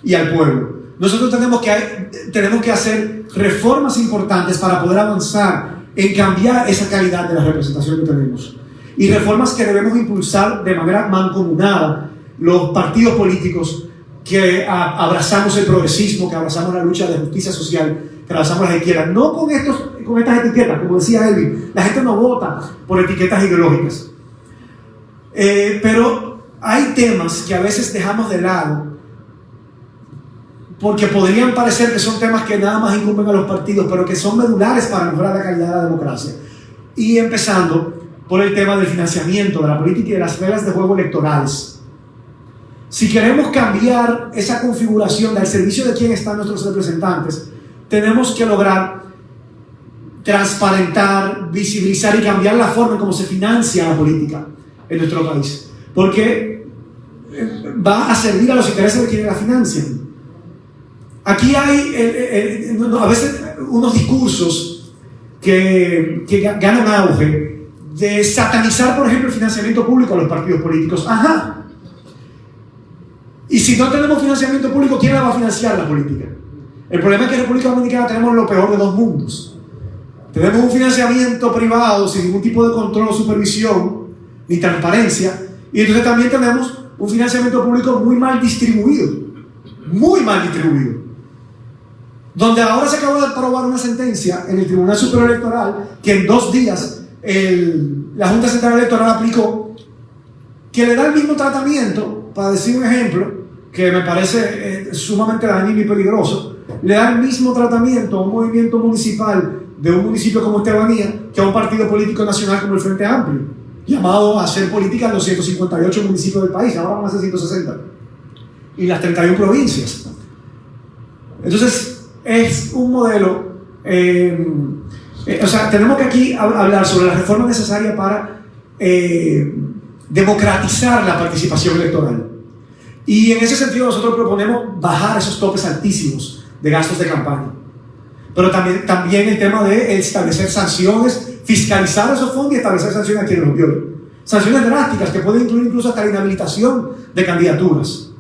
y al pueblo. Nosotros tenemos que hacer reformas importantes para poder avanzar en cambiar esa calidad de la representación que tenemos. Y reformas que debemos impulsar de manera mancomunada los partidos políticos que abrazamos el progresismo, que abrazamos la lucha de justicia social, que abrazamos las izquierdas. No con estas etiquetas, como decía Elvin, la gente no vota por etiquetas ideológicas. Pero hay temas que a veces dejamos de lado porque podrían parecer que son temas que nada más incumben a los partidos, pero que son medulares para mejorar la calidad de la democracia. Y empezando por el tema del financiamiento de la política y de las reglas de juego electorales. Si queremos cambiar esa configuración del servicio de quién están nuestros representantes, tenemos que lograr transparentar, visibilizar y cambiar la forma en cómo se financia la política en nuestro país, porque va a servir a los intereses de quienes la financian. Aquí hay a veces unos discursos que ganan auge de satanizar, por ejemplo, el financiamiento público a los partidos políticos. Ajá. Y si no tenemos financiamiento público, ¿quién la va a financiar la política? El problema es que en República Dominicana tenemos lo peor de dos mundos. Tenemos un financiamiento privado sin ningún tipo de control o supervisión ni transparencia, y entonces también tenemos un financiamiento público muy mal distribuido, donde ahora se acaba de aprobar una sentencia en el Tribunal Superior Electoral que en 2 días la Junta Central Electoral aplicó, que le da el mismo tratamiento, para decir un ejemplo que me parece sumamente dañino y peligroso, le da el mismo tratamiento a un movimiento municipal de un municipio como Estebanía que a un partido político nacional como el Frente Amplio, llamado a hacer política en los 158 municipios del país, ahora van a ser 160, y las 31 provincias. Entonces, es un modelo, o sea, tenemos que aquí hablar sobre la reforma necesaria para democratizar la participación electoral. Y en ese sentido nosotros proponemos bajar esos topes altísimos de gastos de campaña. Pero también el tema de establecer sanciones, fiscalizar esos fondos y establecer sanciones a quienes los violen. Sanciones drásticas que pueden incluir incluso hasta la inhabilitación de candidaturas.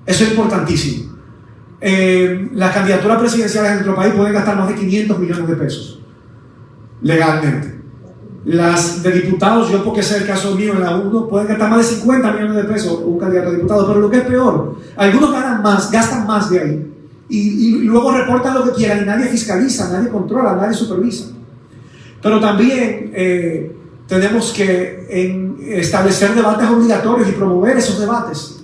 Eso es importantísimo. Las candidaturas presidenciales en nuestro país pueden gastar más de 500 millones de pesos legalmente. Las de diputados, yo porque sé el caso mío en la 1, pueden gastar más de 50 millones de pesos un candidato a diputado, pero lo que es peor, algunos gastan más de ahí y luego reportan lo que quieran y nadie fiscaliza, nadie controla, nadie supervisa. Pero también tenemos que establecer debates obligatorios y promover esos debates.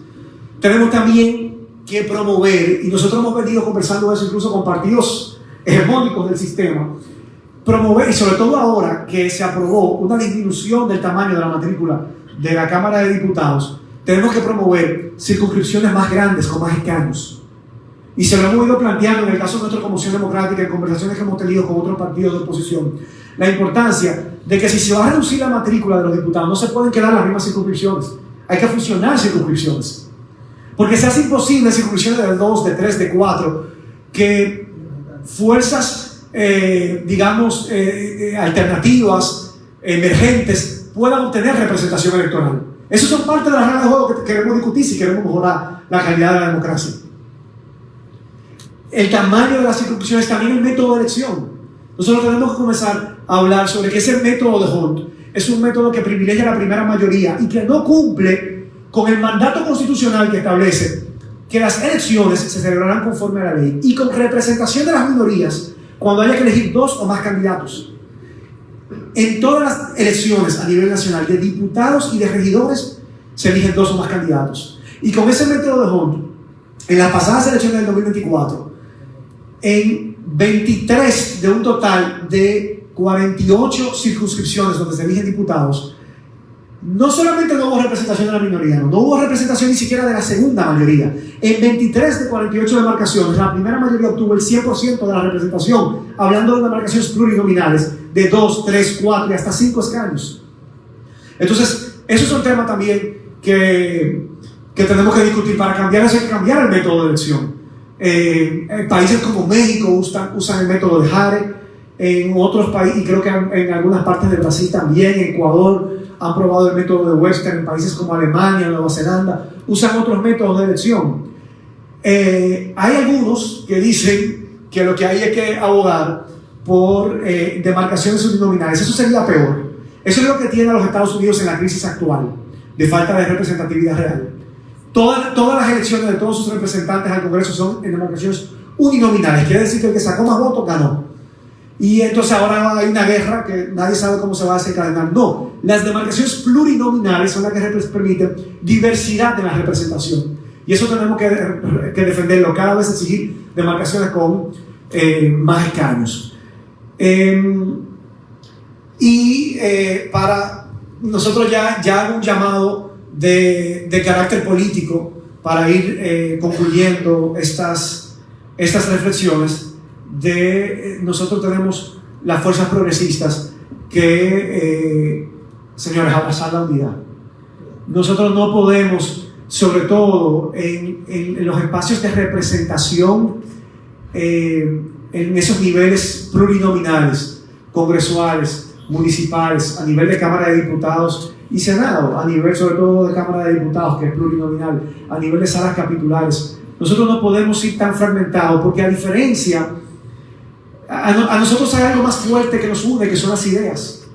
Tenemos también que promover, y nosotros hemos venido conversando de eso incluso con partidos hegemónicos del sistema, promover, y sobre todo ahora que se aprobó una disminución del tamaño de la matrícula de la Cámara de Diputados, tenemos que promover circunscripciones más grandes, con más escaños. Y se lo hemos ido planteando en el caso de nuestra Conmoción Democrática, en conversaciones que hemos tenido con otros partidos de oposición, la importancia de que si se va a reducir la matrícula de los diputados, no se pueden quedar las mismas circunscripciones, hay que fusionar circunscripciones. Porque se hace imposible circunscripciones de 2, de 3, de 4, que fuerzas alternativas, emergentes, puedan obtener representación electoral. Esas son parte de las reglas de juego que queremos discutir si queremos mejorar la calidad de la democracia. El tamaño de las circunscripciones, también el método de elección. Nosotros tenemos que comenzar a hablar sobre que ese método de Hunt es un método que privilegia a la primera mayoría y que no cumple con el mandato constitucional que establece que las elecciones se celebrarán conforme a la ley y con representación de las minorías cuando haya que elegir 2 o más candidatos. En todas las elecciones a nivel nacional de diputados y de regidores se eligen 2 o más candidatos. Y con ese método de Hunt, en las pasadas elecciones del 2024, en 23 de un total de 48 circunscripciones donde se eligen diputados, no solamente no hubo representación de la minoría, no hubo representación ni siquiera de la segunda mayoría. En 23 de 48 demarcaciones, la primera mayoría obtuvo el 100% de la representación, hablando de demarcaciones plurinominales de 2, 3, 4 y hasta 5 escaños. Entonces, esos son temas también que tenemos que discutir para cambiar el método de elección. Países como México usan el método de Jare, en otros países, y creo que en algunas partes de Brasil también, Ecuador, han probado el método de Webster, en países como Alemania, Nueva Zelanda, usan otros métodos de elección. Hay algunos que dicen que lo que hay es que abogar por demarcaciones uninominales. Eso sería peor. Eso es lo que tiene a los Estados Unidos en la crisis actual, de falta de representatividad real. Todas las elecciones de todos sus representantes al Congreso son en demarcaciones uninominales. Quiere decir que el que sacó más votos ganó. y entonces ahora hay una guerra que nadie sabe cómo se va a desencadenar. No, las demarcaciones plurinominales son las que permiten diversidad de la representación, y eso tenemos que defenderlo, cada vez exigir demarcaciones con más escaños. Para nosotros ya hago un llamado de carácter político para ir concluyendo estas reflexiones. Nosotros tenemos las fuerzas progresistas que, señores, abrazar la unidad. Nosotros no podemos, sobre todo en los espacios de representación, en esos niveles plurinominales, congresuales, municipales, a nivel de Cámara de Diputados y Senado, a nivel sobre todo de Cámara de Diputados, que es plurinominal, a nivel de salas capitulares. Nosotros no podemos ir tan fragmentados, porque a diferencia, a nosotros hay algo más fuerte que nos une, que son las ideas.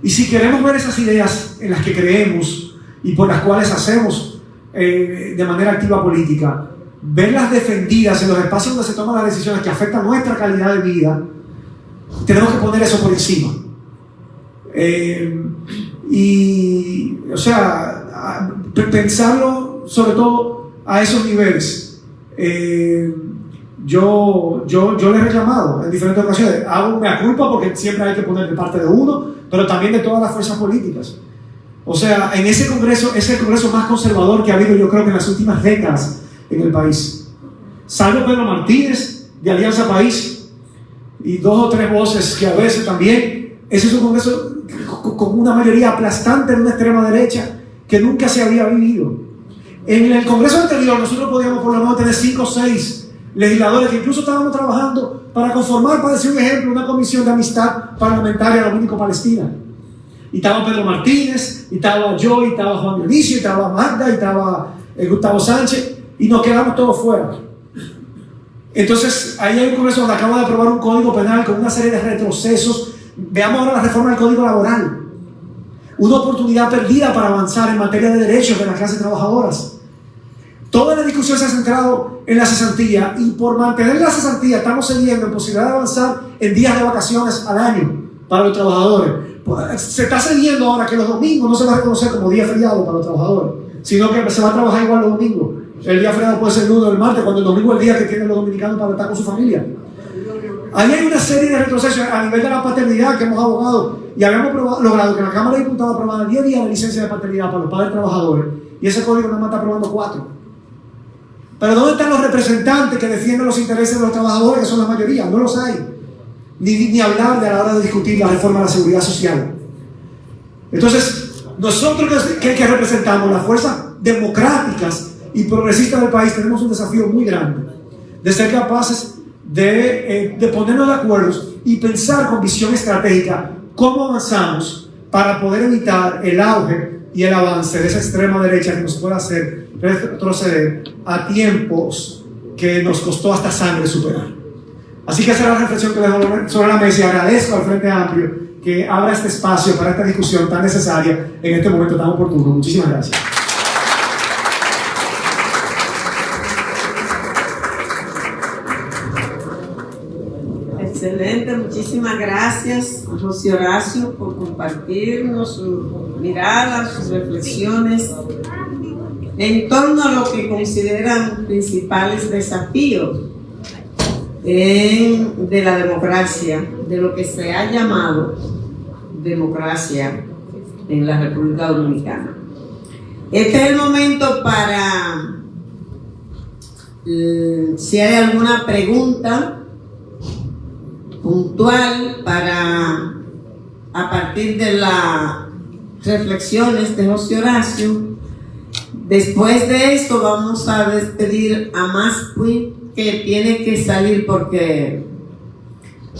Y si queremos ver esas ideas en las que creemos y por las cuales hacemos de manera activa política, verlas defendidas en los espacios donde se toman las decisiones que afectan nuestra calidad de vida, tenemos que poner eso por encima. O sea, pensarlo sobre todo a esos niveles. Yo le he reclamado en diferentes ocasiones, hago mea culpa porque siempre hay que poner de parte de uno, pero también de todas las fuerzas políticas. O sea, en ese congreso es el congreso más conservador que ha habido, yo creo que en las últimas décadas en el país. Salvo Pedro Martínez de Alianza País y 2 o 3 voces que a veces también, ese es un congreso con una mayoría aplastante de una extrema derecha que nunca se había vivido. En el congreso anterior nosotros podíamos por lo menos tener 5 o 6 legisladores que incluso estábamos trabajando para conformar, para decir un ejemplo, una comisión de amistad parlamentaria dominico-palestina. Y estaba Pedro Martínez, y estaba yo, y estaba Juan Dionisio, y estaba Magda, y estaba Gustavo Sánchez, y nos quedamos todos fuera. Entonces, ahí hay un congreso donde acaba de aprobar un código penal con una serie de retrocesos. Veamos ahora la reforma del código laboral. Una oportunidad perdida para avanzar en materia de derechos de las clases trabajadoras. Toda la discusión se ha centrado en la cesantía, y por mantener la cesantía estamos cediendo en posibilidad de avanzar en días de vacaciones al año para los trabajadores. Se está cediendo ahora que los domingos no se va a reconocer como día feriado para los trabajadores, sino que se va a trabajar igual los domingos. El día feriado puede ser el lunes o el martes, cuando el domingo es el día que tienen los dominicanos para estar con su familia. Ahí hay una serie de retrocesos a nivel de la paternidad que hemos abogado y habíamos logrado que la Cámara de Diputados aprobara 10 días de licencia de paternidad para los padres trabajadores, y ese código nada más está aprobando 4. Pero ¿dónde están los representantes que defienden los intereses de los trabajadores, que son la mayoría? No los hay. Ni hablar de a la hora de discutir la reforma de la seguridad social. Entonces, nosotros que representamos las fuerzas democráticas y progresistas del país tenemos un desafío muy grande de ser capaces de ponernos de acuerdo y pensar con visión estratégica cómo avanzamos para poder evitar el auge y el avance de esa extrema derecha que nos puede hacer retroceder a tiempos que nos costó hasta sangre superar. Así que esa es la reflexión que les doy sobre la mesa, y agradezco al Frente Amplio que abra este espacio para esta discusión tan necesaria en este momento tan oportuno. Muchísimas gracias. Excelente, muchísimas gracias a José Horacio por compartirnos sus miradas, sus reflexiones en torno a lo que consideran principales desafíos de la democracia, de lo que se ha llamado democracia en la República Dominicana. Este es el momento para, si hay alguna pregunta puntual para, a partir de las reflexiones de José Horacio. Después de esto vamos a despedir a Masqui, que tiene que salir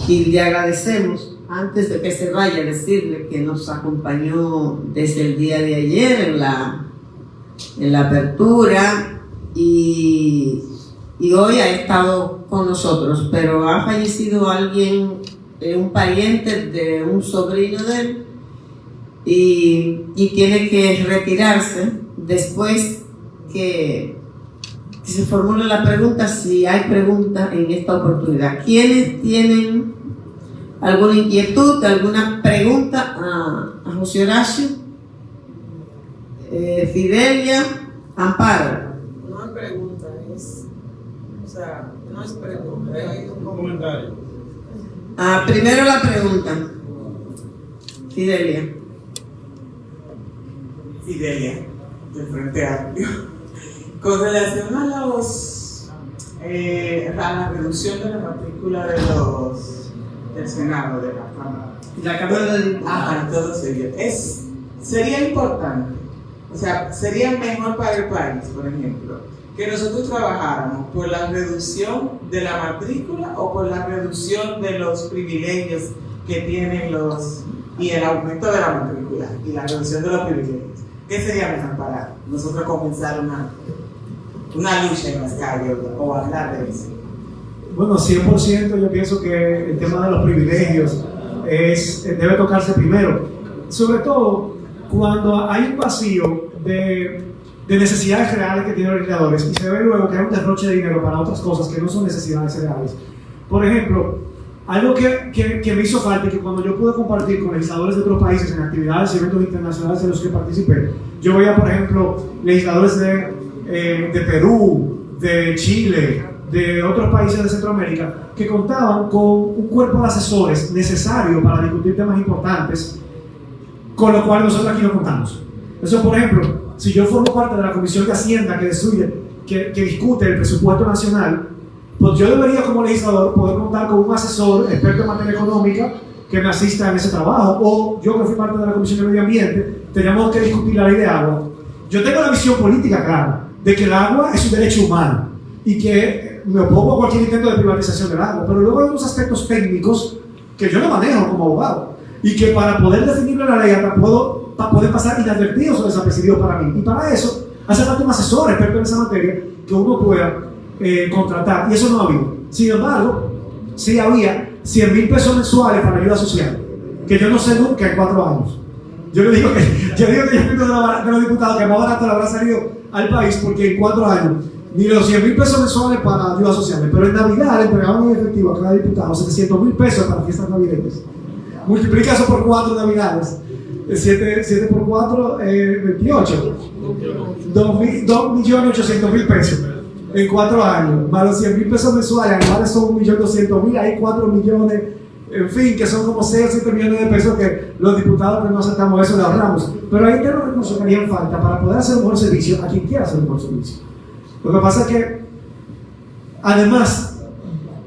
y le agradecemos, antes de que se vaya, decirle que nos acompañó desde el día de ayer en la apertura y hoy ha estado con nosotros, pero ha fallecido alguien, un pariente de un sobrino de él, y tiene que retirarse después que se formule la pregunta, si hay pregunta en esta oportunidad. ¿Quiénes tienen ¿Alguna inquietud, alguna pregunta a José Horacio? Fidelia, Amparo. No es pregunta, no es pregunta, es un comentario. Primero la pregunta. Fidelia. Fidelia, del Frente Amplio. Con relación a la reducción de la matrícula del Senado, de la Cámara. La Cámara de Diputados. Todos ellos. Sería importante, sería mejor para el país, por ejemplo, que nosotros trabajáramos por la reducción de la matrícula o por la reducción de los privilegios que tienen y el aumento de la matrícula y la reducción de los privilegios. ¿Qué sería mejor para nosotros comenzar una lucha en las calles o hablar de eso? Bueno, 100% yo pienso que el tema de los privilegios debe tocarse primero, sobre todo cuando hay un vacío de necesidades reales que tienen los legisladores y se ve luego que hay un derroche de dinero para otras cosas que no son necesidades reales. Por ejemplo, algo que me hizo falta y que cuando yo pude compartir con legisladores de otros países en actividades y eventos internacionales en los que participé, yo veía, por ejemplo, legisladores de Perú, de Chile, de otros países de Centroamérica, que contaban con un cuerpo de asesores necesario para discutir temas importantes, con lo cual nosotros aquí no contamos. Eso, por ejemplo, si yo formo parte de la Comisión de Hacienda que discute el presupuesto nacional, pues yo debería como legislador poder contar con un asesor experto en materia económica que me asista en ese trabajo, o yo que fui parte de la Comisión de Medio Ambiente, teníamos que discutir la ley de agua. Yo tengo la visión política clara de que el agua es un derecho humano y que me opongo a cualquier intento de privatización del agua, pero luego hay unos aspectos técnicos que yo no manejo como abogado y que para poder definirlo en la ley pueden pasar inadvertidos o desapercibidos para mí, y para eso hace falta un asesor experto en esa materia que uno pueda contratar, y eso no ha habido. Sin embargo, sí había 100,000 pesos mensuales para ayuda social, que yo no sé nunca en 4 años. Yo digo que yo pido de los diputados que más barato le habrá salido al país, porque en 4 años ni los 100,000 pesos mensuales para ayudas sociales, pero en Navidad le entregaban en efectivo a cada diputado 700,000 pesos para fiestas navideñas. Multiplica eso por 4 navidades, 7 por 4, 28, 2.800.000 pesos en 4 años, más los 100,000 pesos mensuales, anuales son 1.200.000, hay 4 millones, en fin, que son como 6 o 7 millones de pesos que los diputados que no aceptamos eso le ahorramos. Pero ahí tenemos recursos que harían falta para poder hacer un buen servicio a quien quiera hacer un buen servicio. Lo que pasa es que, además,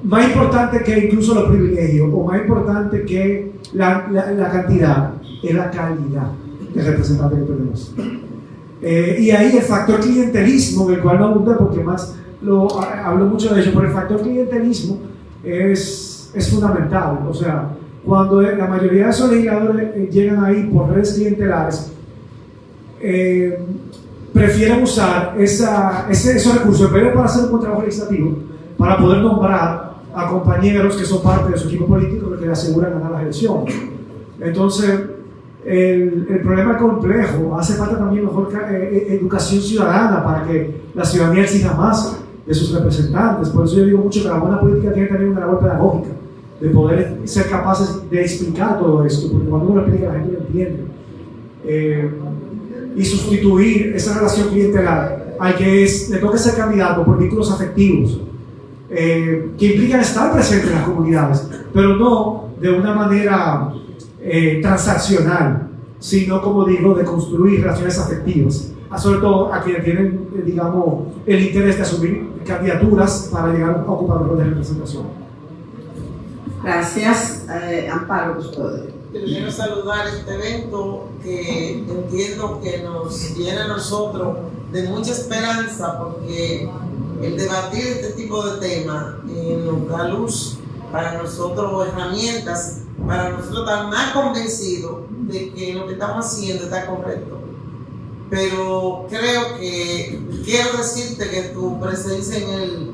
más importante que incluso los privilegios, o más importante que la cantidad, es la calidad de representante que tenemos. Y ahí el factor clientelismo, del cual no abundé porque más hablo mucho de ello, pero el factor clientelismo es fundamental. O sea, cuando la mayoría de esos legisladores llegan ahí por redes clientelares, prefieren usar esos recursos en vez de para hacer un buen trabajo legislativo, para poder nombrar a compañeros que son parte de su equipo político que le aseguran ganar las elecciones. Entonces, el problema es complejo. Hace falta también mejor educación ciudadana para que la ciudadanía exija más de sus representantes. Por eso yo digo mucho que la buena política tiene también una labor pedagógica, de poder ser capaces de explicar todo esto, porque cuando uno lo explica la gente lo entiende. Y sustituir esa relación clientelar al que le toca ser candidato por vínculos afectivos que implican estar presente en las comunidades, pero no de una manera transaccional, sino, como digo, de construir relaciones afectivas, sobre todo a quienes tienen, digamos, el interés de asumir candidaturas para llegar a ocupar roles de representación. Gracias. Amparo Custodio. Quiero saludar este evento que entiendo que nos llena a nosotros de mucha esperanza, porque el debatir este tipo de temas nos da luz para nosotros, herramientas para nosotros estar más convencidos de que lo que estamos haciendo está correcto. Pero quiero decirte que tu presencia en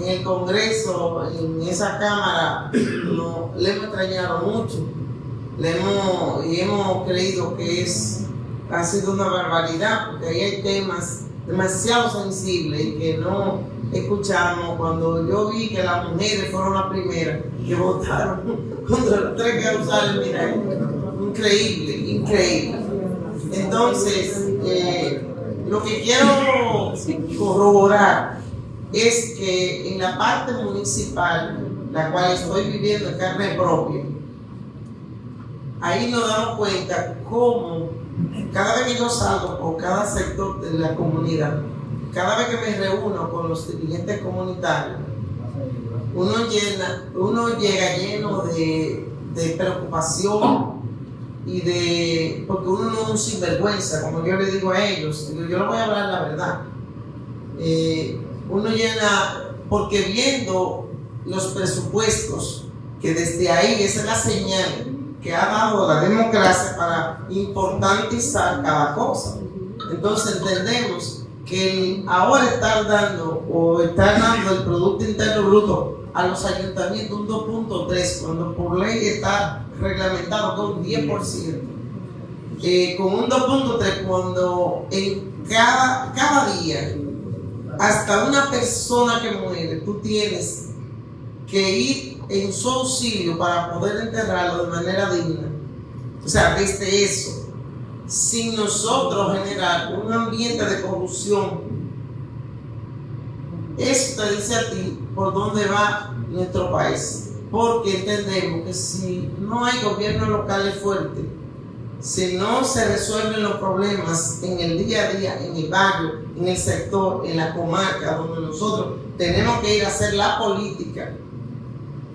el Congreso, en esa Cámara, le hemos extrañado mucho. Y hemos creído que ha sido una barbaridad, porque ahí hay temas demasiado sensibles y que no escuchamos. Cuando yo vi que las mujeres fueron las primeras que votaron contra los 3 causales, mira, increíble, increíble. Entonces, lo que quiero corroborar es que en la parte municipal, la cual estoy viviendo en carne propia, ahí nos damos cuenta cómo cada vez que yo salgo por cada sector de la comunidad, cada vez que me reúno con los dirigentes comunitarios, uno llega lleno de preocupación y porque uno no es un sinvergüenza, como yo le digo a ellos, yo le voy a hablar la verdad. Uno llena, porque viendo los presupuestos, que desde ahí esa es la señal que ha dado la democracia para importantizar cada cosa. Entonces entendemos que ahora estar dando el Producto Interno Bruto a los ayuntamientos un 2.3, cuando por ley está reglamentado con 10%, con un 2.3, cuando en cada día, hasta una persona que muere, tú tienes que ir en su auxilio para poder enterrarlo de manera digna. O sea, desde eso, sin nosotros generar un ambiente de corrupción, eso te dice a ti por dónde va nuestro país. Porque entendemos que si no hay gobierno local fuerte, si no se resuelven los problemas en el día a día, en el barrio, en el sector, en la comarca, donde nosotros tenemos que ir a hacer la política,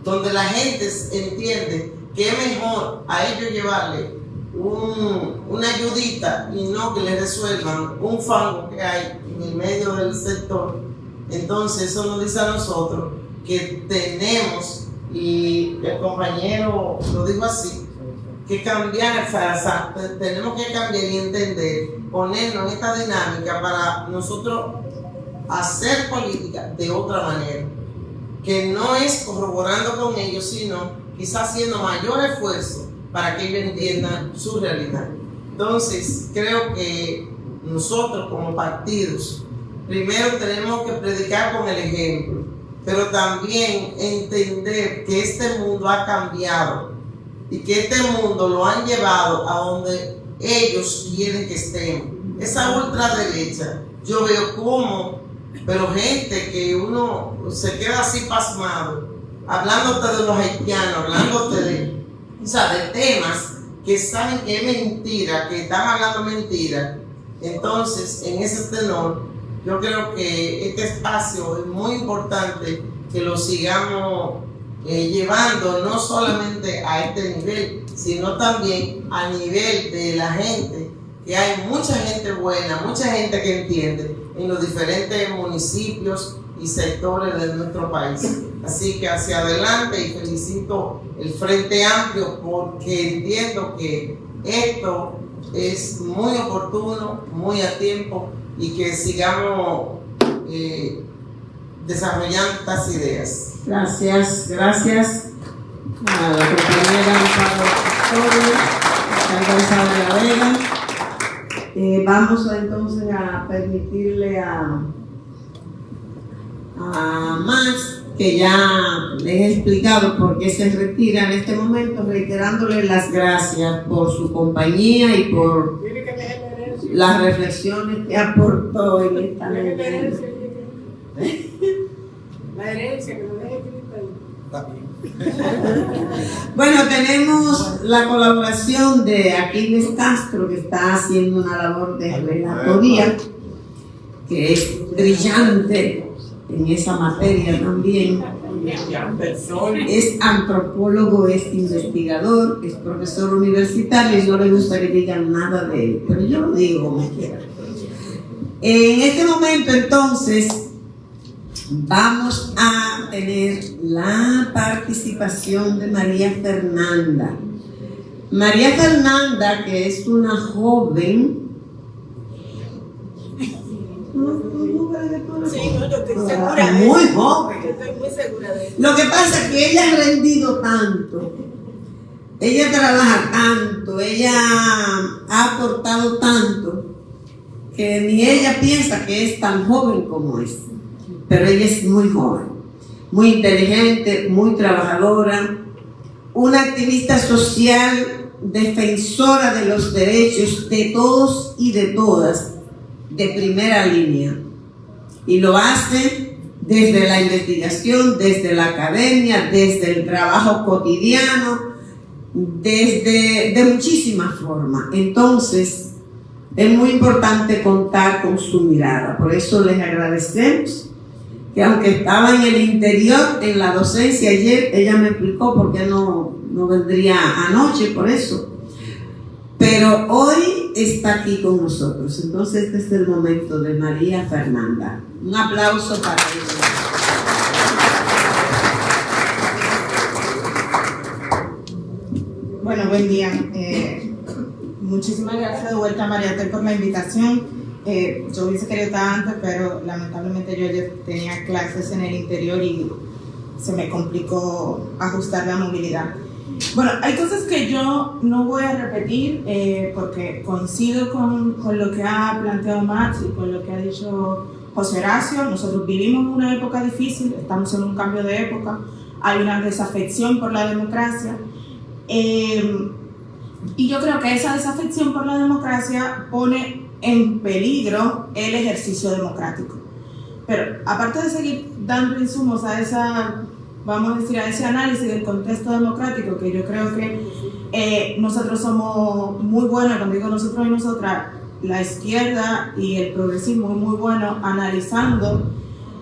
donde la gente entiende que es mejor a ellos llevarle una ayudita y no que le resuelvan un fango que hay en el medio del sector. Entonces eso nos dice a nosotros que tenemos, y el compañero lo dijo así, que cambiar, tenemos que cambiar y entender, ponernos en esta dinámica para nosotros hacer política de otra manera, que no es corroborando con ellos, sino quizás haciendo mayor esfuerzo para que ellos entiendan su realidad. Entonces, creo que nosotros como partidos, primero tenemos que predicar con el ejemplo, pero también entender que este mundo ha cambiado y que este mundo lo han llevado a donde ellos quieren que estemos. Esa ultraderecha, yo veo cómo, pero gente que uno se queda así pasmado, hablándote de los haitianos, hablándote de temas que saben que es mentira, que están hablando mentira. Entonces, en ese tenor, yo creo que este espacio es muy importante que lo sigamos llevando, no solamente a este nivel, sino también a nivel de la gente, que hay mucha gente buena, mucha gente que entiende en los diferentes municipios y sectores de nuestro país. Así que hacia adelante, y felicito el Frente Amplio porque entiendo que esto es muy oportuno, muy a tiempo, y que sigamos desarrollando estas ideas. Gracias a la compañera Amparo de la Vega. Vamos entonces a permitirle a Max, que ya les he explicado por qué se retira en este momento, reiterándole las gracias por su compañía y por las reflexiones que aportó en esta noche. La herencia que nos deje Bueno, tenemos la colaboración de Aquiles Castro, que está haciendo una labor de relatoría, que es brillante en esa materia también. Es antropólogo, es investigador, es profesor universitario, y no le gusta que digan nada de él, pero yo lo digo como quiera. En este momento, entonces, vamos a tener la participación de María Fernanda. María Fernanda, que es una joven. Sí, no, yo estoy segura de eso. Muy joven. Yo estoy muy segura de eso. Lo que pasa es que ella ha rendido tanto, ella trabaja tanto, ella ha aportado tanto, que ni ella piensa que es tan joven como es. Pero ella es muy joven, muy inteligente, muy trabajadora, una activista social, defensora de los derechos de todos y de todas, de primera línea. Y lo hace desde la investigación, desde la academia, desde el trabajo cotidiano, de muchísimas formas. Entonces, es muy importante contar con su mirada. Por eso les agradecemos que aunque estaba en el interior, en la docencia ayer, ella me explicó por qué no vendría anoche, por eso. Pero hoy está aquí con nosotros. Entonces este es el momento de María Fernanda. Un aplauso para ella. Bueno, buen día. Muchísimas gracias de vuelta, Mariatel, por la invitación. Yo hubiese querido estar antes, pero lamentablemente yo ya tenía clases en el interior y se me complicó ajustar la movilidad. Bueno, hay cosas que yo no voy a repetir porque coincido con lo que ha planteado Max y con lo que ha dicho José Horacio. Nosotros vivimos una época difícil, estamos en un cambio de época, hay una desafección por la democracia. Y yo creo que esa desafección por la democracia pone en peligro el ejercicio democrático. Pero aparte de seguir dando insumos a esa, vamos a decir, a ese análisis del contexto democrático, que yo creo que nosotros somos muy buenos, cuando digo nosotros y nosotras, la izquierda y el progresismo es muy bueno analizando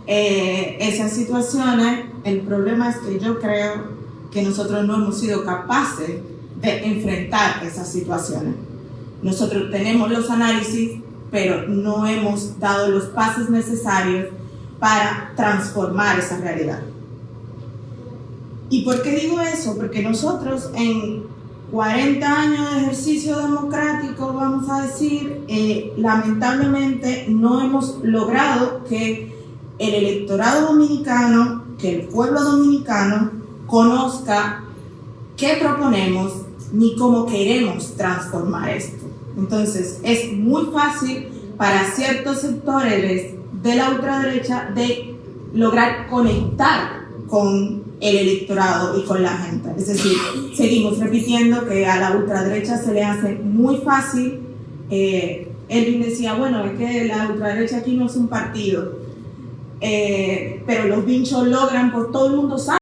esas situaciones. El problema es que yo creo que nosotros no hemos sido capaces de enfrentar esas situaciones. Nosotros tenemos los análisis, pero no hemos dado los pasos necesarios para transformar esa realidad. ¿Y por qué digo eso? Porque nosotros en 40 años de ejercicio democrático, vamos a decir, lamentablemente no hemos logrado que el electorado dominicano, que el pueblo dominicano conozca qué proponemos ni cómo queremos transformar esto. Entonces, es muy fácil para ciertos sectores de la ultraderecha de lograr conectar con el electorado y con la gente. Es decir, seguimos repitiendo que a la ultraderecha se le hace muy fácil. Él decía, bueno, es que la ultraderecha aquí no es un partido, pero los vinchos logran, pues todo el mundo sabe